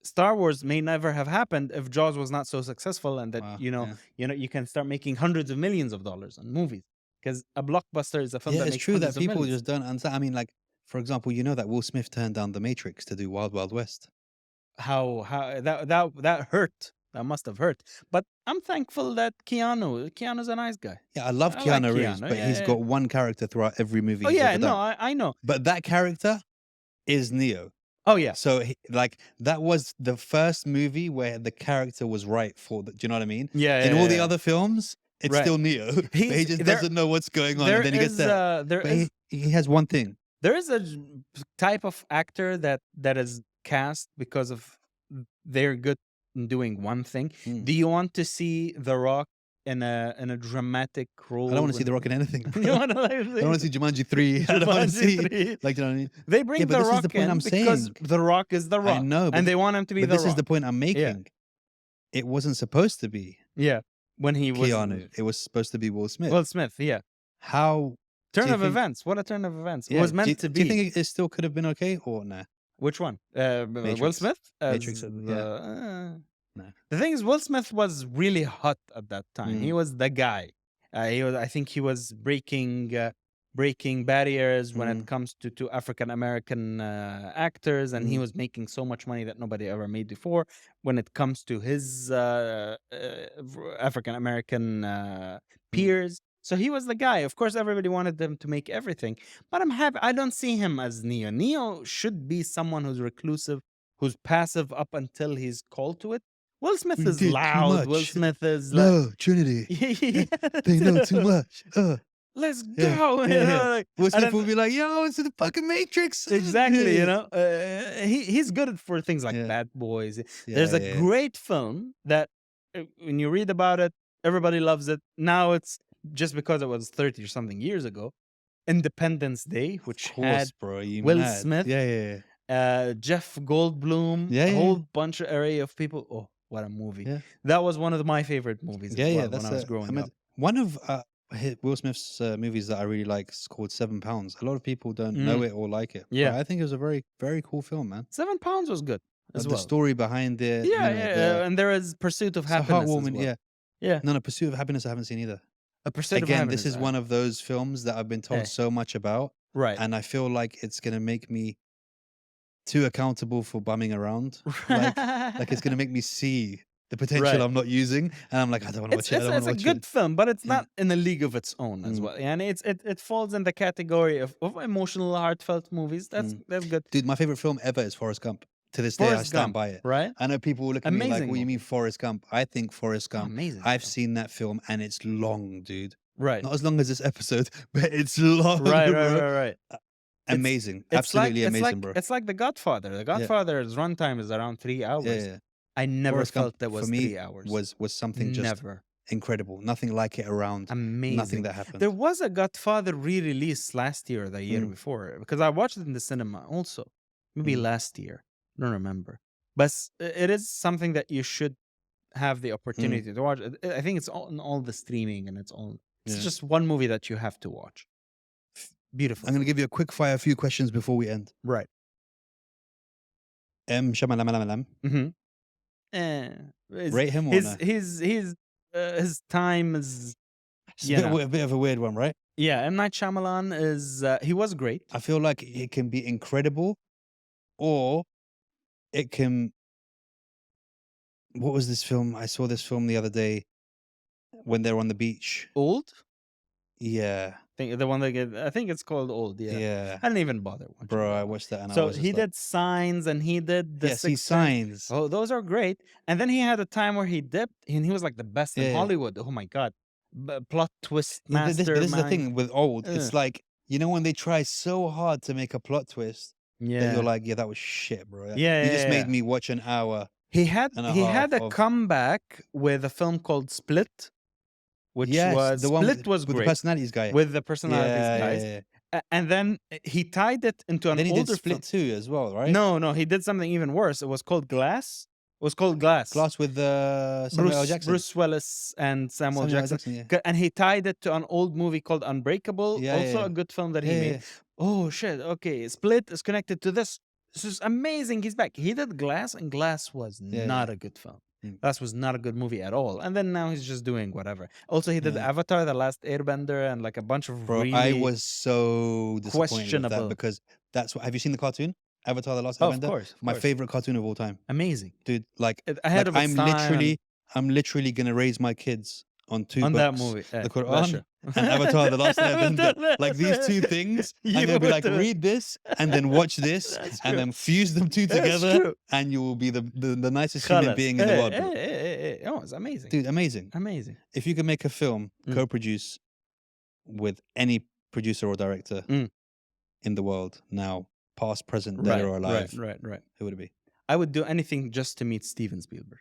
Star Wars may never have happened if Jaws was not so successful, and that you can start making hundreds of millions of dollars on movies, because a blockbuster is a film that it's makes true that hundreds of people millions. just don't understand. I mean, like, for example, that Will Smith turned down The Matrix to do Wild Wild West. How that hurt. That must have hurt. But I'm thankful that Keanu's a nice guy. Yeah, I love I Keanu like Reeves, Keanu, but he's got one character throughout every movie. Oh he's yeah, ever no, done. I know. But that character is Neo. Oh yeah. So that was the first movie where the character was right for do you know what I mean? Yeah. In all the other films, it's still Neo. But he just doesn't know what's going on, and then he gets that. He has one thing. There is a type of actor that is cast because of they're good in doing one thing. Do you want to see The Rock in a dramatic role? I don't want to see The Rock in anything. You want to, I don't want to see Jumanji 3. I don't want to see, like, you know what I mean? They bring The Rock in because The Rock is The Rock. I know, and they want him to be The Rock. This is the point I'm making. It wasn't supposed to be. Yeah. When he was Keanu. It was supposed to be Will Smith. Will Smith, yeah. How Turn you of think- events. What a turn of events. It Yeah. was meant do to you be. think it still could have been okay or nah? Which one? Will Matrix. Smith? Matrix, No. The thing is, Will Smith was really hot at that time. He was the guy. I think he was breaking barriers when it comes to African American actors, and he was making so much money that nobody ever made before. When it comes to his African American peers, so he was the guy. Of course, everybody wanted them to make everything, but I'm happy. I don't see him as Neo. Neo should be someone who's reclusive, who's passive up until he's called to it. Will Smith We is did too loud. Will much. Smith is like, No, Trinity. yeah, They know too much. let's Yeah, go. yeah, you know, yeah. like- Will and Smith then- will be like, yo, it's in the fucking Matrix. exactly, Yeah. you know, he's good for things like Yeah. Bad Boys. Yeah, There's a yeah. great film that when you read about it, everybody loves it. Now it's just because it was 30 or something years ago. Independence Day, which Of course, had bro. You Will mad. Smith, Yeah, yeah, yeah. Jeff Goldblum, Yeah, a yeah, whole yeah. bunch of array of people. Oh, what a movie! Yeah. That was one of my favorite movies Yeah, as yeah. well That's when I was growing up. one of Will Smith's movies that I really like is called 7 Pounds. A lot of people don't know it or like it. Yeah. But I think it was a very, very cool film, man. 7 Pounds was good as The well. story behind it. Yeah, you know, yeah, and there is Pursuit of it's a Happiness as heartwarming. well. Yeah. Yeah, No, Pursuit of Happiness I haven't seen either. a Pursuit of Again, Happiness. this is one of those films that I've been told Hey. so much about. right. And I feel like it's going to make me too accountable for bumming around. Like it's going to make me see the potential Right. I'm not using. And I'm like, I don't want to watch it. I don't want It's to a watch good it. film, but it's Yeah. not in a league of its own as well. And it falls in the category of emotional, heartfelt movies. That's good. Dude, my favorite film ever is Forrest Gump. To this day, I Forrest stand Gump, by it. right? I know people will look at me like, Amazing what do you movie. mean Forrest Gump? I think Forrest Gump. Amazing. I've film. seen that film and it's long, dude. Right. Not as long as this episode, but it's long. Right, bro. right. Amazing. It's Absolutely like, amazing, it's like, bro. It's like The Godfather. The Godfather's runtime is around 3 hours. Yeah. I never Forrest Gump, felt that was for me, 3 hours. was something just never. incredible. Nothing like it around. Amazing. Nothing that happened. There was a Godfather re-release last year or the year before because I watched it in the cinema also. Maybe last year. I don't remember. But it is something that you should have the opportunity to watch. I think it's on all the streaming and it's Yeah. just one movie that you have to watch. Beautiful. I'm going to give you a quick fire few questions before we end. Right. Shyamalan. Mm-hmm. Rate him or no? His time is It's a bit of a weird one, right? yeah. M. Night Shyamalan is he was great. I feel like it can be incredible or it can... What was this film? I saw this film the other day when they're on the beach. Old. Yeah. The one that I think it's called Old. Yeah. Yeah. I didn't even bother watching. Bro, that I one. watched that and I So was just he like, did Signs and he did the yes, he Sixth Sense. signs. Oh, those are great. And then he had a time where he dipped and he was like the best in Yeah. Hollywood. Oh my god, plot twist Yeah, this is the mastermind. thing with Old. Ugh. It's like, you know, when they try so hard to make a plot twist, Yeah, then you're like, yeah, that was shit, bro. Yeah, You just yeah, made yeah. me watch an hour. he had and a he had half a of- comeback with a film called Split, which Yes, was the one Split was with great the personalities guy. with the personalities yeah, guys. yeah. And then he tied it into an Then he older did Split film. 2 as well, right? No, he did something even worse. It was called Glass. It was called Glass. Glass with Samuel L. Jackson. Bruce Willis and Samuel Jackson. yeah. And he tied it to an old movie called Unbreakable. Yeah, also yeah. a good film that he Yeah, made. yeah. Oh shit. Okay. Split is connected to this. This is amazing. He's back. He did Glass, and Glass was Yeah, not yeah. a good film. Mm. Glass was not a good movie at all. And then now he's just doing whatever. Also, he did Yeah. Avatar, The Last Airbender, and like a bunch of Bro, really... I was so disappointed with questionable. that because that's what... Have you seen the cartoon? Avatar: The Last Oh, Airbender? of course. My favorite cartoon of all time. Amazing. Dude, like, Ahead of its I'm time literally going to raise my kids on two on books. that movie. The bless Quran you. and Avatar: The Last Airbender. Like these two things, You I'm gonna be like, would do it. read this and then watch this, That's and true. then fuse them two That's together, true. and you will be the nicest human Khalas. being in the Hey, world, bro. hey. Oh, it's amazing. Dude, amazing. Amazing. If you could make a film, Mm. co-produce with any producer or director Mm. in the world now, past, present, dead or alive, Right. who would it be? I would do anything just to meet Steven Spielberg.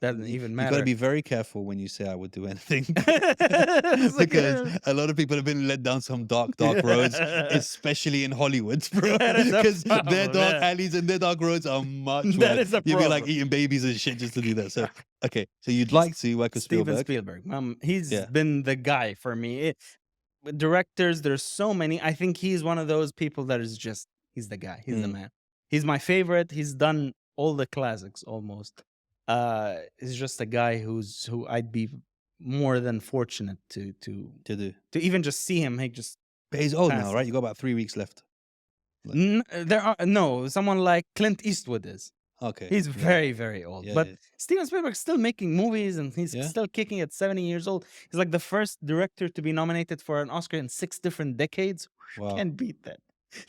Doesn't even You matter. got to be very careful when you say I would do anything. It's like, Because a lot of people have been led down some dark roads, especially in Hollywood, bro. That is a Because their problem, dark yeah. alleys and their dark roads are much That worse. is a You'd be like problem. eating babies and shit just to do that. So, okay. So you'd like to work with Steven Spielberg. Spielberg. He's Yeah. been the guy for me. directors, there's so many. I think he's one of those people that is just, he's the guy. He's the man. He's my favorite. He's done all the classics almost. He's just a guy who I'd be more than fortunate to do. even just see him. He just But he's old now, pass. right? You got about 3 weeks left. There are someone like Clint Eastwood is. Okay. He's very, very old. Yeah, but yeah. Steven Spielberg's still making movies and he's Yeah. still kicking at 70 years old. He's like the first director to be nominated for an Oscar in 6 different decades. Wow. Can't beat that.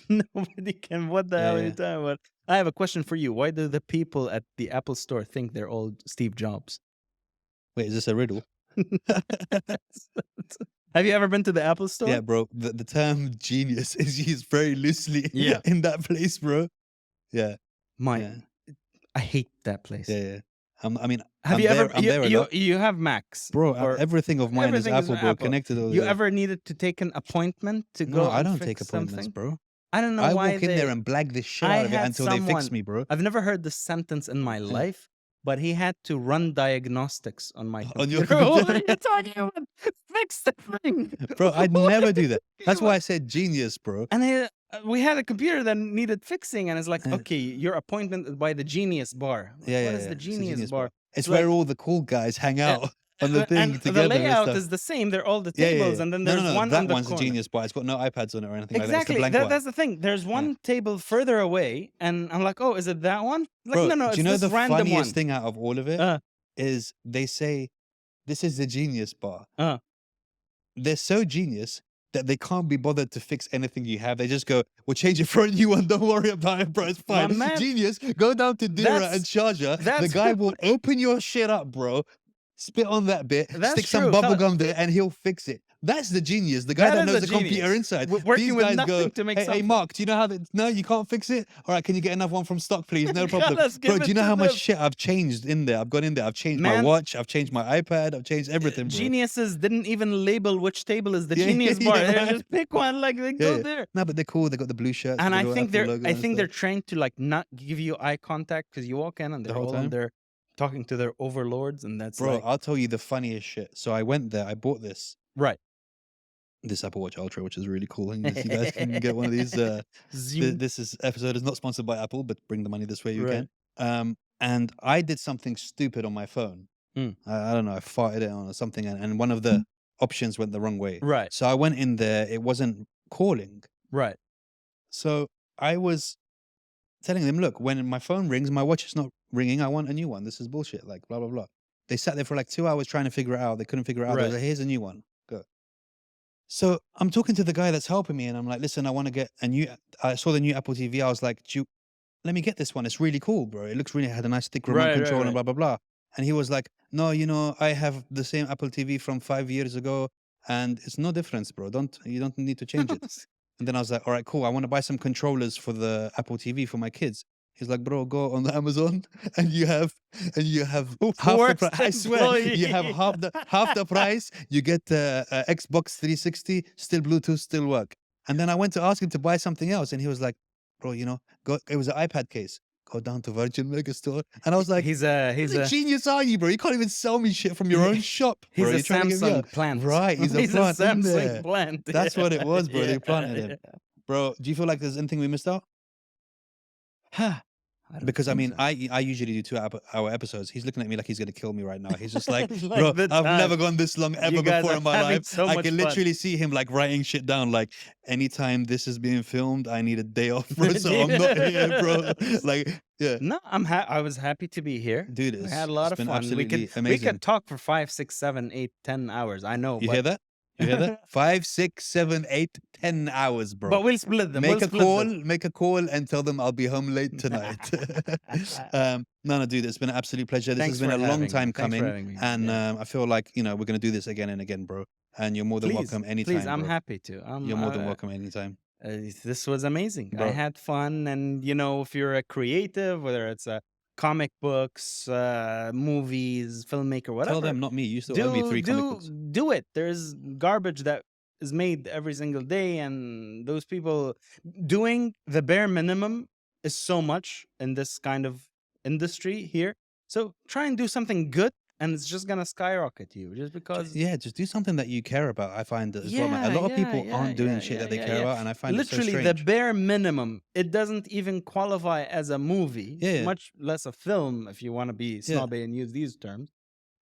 Nobody can. What the hell are you talking about? I have a question for you. Why do the people at the Apple store think they're all Steve Jobs? Wait, is this a riddle? Have you ever been to the Apple store? Yeah, bro. The term genius is used very loosely Yeah. in that place, bro. Yeah. I hate that place. Yeah. I mean, have I'm you there, ever I'm there a lot. you have Macs, Bro, or everything of mine is everything is Apple, bro. Apple. Connected over You there. ever needed to take an appointment to go? No, I and don't fix take appointments, something? bro. I don't know I why walk in there and blag the shit out of it until they fix me, bro. I've never heard this sentence in my life, but he had to run diagnostics on my computer. On your What are computer? you talking about? Fix the thing. Bro, I'd never do that. That's why I said genius, bro. And we had a computer that needed fixing, and it's like, okay, your appointment is by the Genius Bar. Like, Yeah, what yeah, is yeah. the It's a Genius Bar? It's like- where all the cool guys hang out on the thing and together. the layout and stuff. is the same. They're all the tables, and then there's one that on the one's corner. a genius bar. It's got no iPads on it or anything like that. It's Exactly. the blank one. That's the thing. There's one table further away, and I'm like, oh, is it that one? Like, Bro, no, do it's you know this the random funniest one. thing out of all of it is they say this is the genius bar. They're so genius that they can't be bothered to fix anything you have. They just go, we'll change it for a new one. Don't worry about it, bro. It's fine. man, Genius. Go down to Dira and Sharjah. The guy will open your shit up, bro. Spit on that bit, stick some bubble gum there, and he'll fix it. That's the genius. The guy that knows the computer inside. Working with nothing to make hey, Mark, do you know how that? No, you can't fix it? All right, can you get another one from stock, please? No problem. Bro, do you know how much shit I've changed in there? I've gone in there. I've changed my watch. I've changed my iPad. I've changed everything, bro. Geniuses didn't even label which table is the genius bar. They just pick one, like they go there. No, but they're cool. They got the blue shirts. And I think they're trained to like not give you eye contact because you walk in and they're all in there talking to their overlords, and that's bro. Like, I'll tell you the funniest shit. So I went there. I bought this. Right. This Apple Watch Ultra, which is really cool, and you guys can get one of these. This episode is not sponsored by Apple, but bring the money this way you can. And I did something stupid on my phone. I don't know. I farted it on or something, and one of the options went the wrong way. Right. So I went in there. It wasn't calling. Right. So I was telling them, look, when my phone rings, my watch is not ringing. I want a new one. This is bullshit. Like blah blah blah. They sat there for like 2 hours trying to figure it out. They couldn't figure it out. They were like, here's a new one. Go. So I'm talking to the guy that's helping me, and I'm like, listen, I want to get a new. I saw the new Apple TV. I was like, let me get this one. It's really cool, bro. It looks really had a nice thick remote control and blah blah blah. And he was like, no, I have the same Apple TV from 5 years ago, and it's no difference, bro. You don't need to change it. And then I was like, all right, cool. I want to buy some controllers for the Apple TV for my kids. He's like, bro, go on the Amazon and you have half the price. I swear, you have half the price. You get Xbox 360, still Bluetooth, still work. And then I went to ask him to buy something else, and he was like, bro, go. It was an iPad case. Go down to Virgin Megastore. And I was like, he's a genius, are you, bro? You can't even sell me shit from your own shop, bro. He's a Samsung plant. Right, he's a plant. A Samsung plant. That's what it was, bro. They planted him. Bro, do you feel like there's anything we missed out? Because I mean, I usually do 2-hour episodes. He's looking at me like he's gonna kill me right now. He's just like, bro, I've never gone this long ever before in my life. I can literally see him like writing shit down. Like, anytime this is being filmed, I need a day off, bro. So I'm not here, bro. Like, yeah. No, I was happy to be here, dude. We had a lot of fun. Absolutely amazing. We could talk for 5, 6, 7, 8, 10 hours. I know. You hear that? You hear that? 5, 6, 7, 8, 10 hours, bro. But we'll split them. Make a call and tell them I'll be home late tonight. No, dude, it's been an absolute pleasure. This has been a long time coming. And I feel like, we're going to do this again and again, bro. And you're more than welcome anytime. Please, I'm happy to. You're more than welcome anytime. This was amazing. Bro. I had fun. And, if you're a creative, whether it's comic books, movies, filmmaker, whatever. Tell them, not me. You still owe me 3 comic books. Do it. There's garbage that is made every single day, and those people doing the bare minimum is so much in this kind of industry here. So try and do something good and it's just gonna skyrocket you just because. Yeah, just do something that you care about. I find that as well, man. A lot of people aren't doing shit that they care about, and I find it so Literally, the strange. bare minimum. It doesn't even qualify as a movie, Yeah, yeah, much less a film, if you want to be yeah, snobby and use these terms.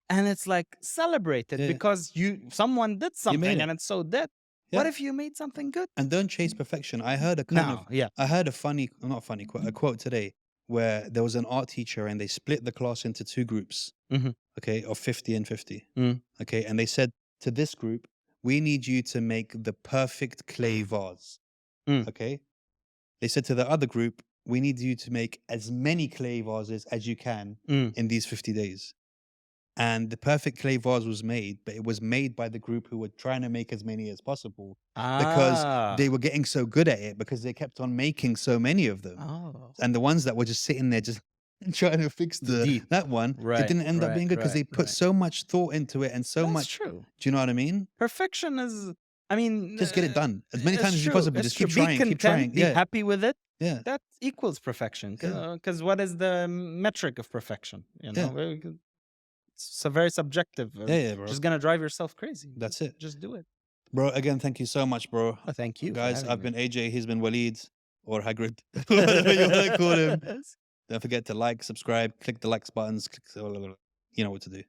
And it's like celebrated yeah. because someone did You made something, it. and it's so dead. What Yeah, if you made something good? and don't chase perfection. I heard No, yeah. I heard a funny, not funny quote, a quote today where there was an art teacher and they split the class into two groups, Hmm. okay, of 50 and 50. Mm. Okay, and they said to this group, we need you to make the perfect clay vase. Mm. Okay. They said to the other group, we need you to make as many clay vases as you can Mm. in these 50 days. And the perfect clay vase was made, but it was made by the group who were trying to make as many as possible because they Ah. were getting so good at it because they kept on making so many of them. Oh. And the ones that were just sitting there just trying to fix Deep. that one, it Right. didn't end up being good because they put Right. so much thought into it and so That's much. true. Do you know what I mean? Perfection is. I mean, Just get it done as many it's times as you true. possibly. It's Just keep true. Be trying, keep content. trying. Be Yeah, happy with it. yeah, That equals perfection. yeah, Because what is the metric of perfection? You yeah, know, it's a very subjective. yeah, bro. Just gonna drive yourself crazy. That's it, Just do it. bro. Again, thank you so much, bro. Oh, thank you for Guys, having I've me. been AJ. He's been Waleed or Hagrid, whatever you want to call him. Don't forget to like, subscribe, click the likes buttons. You know what to do.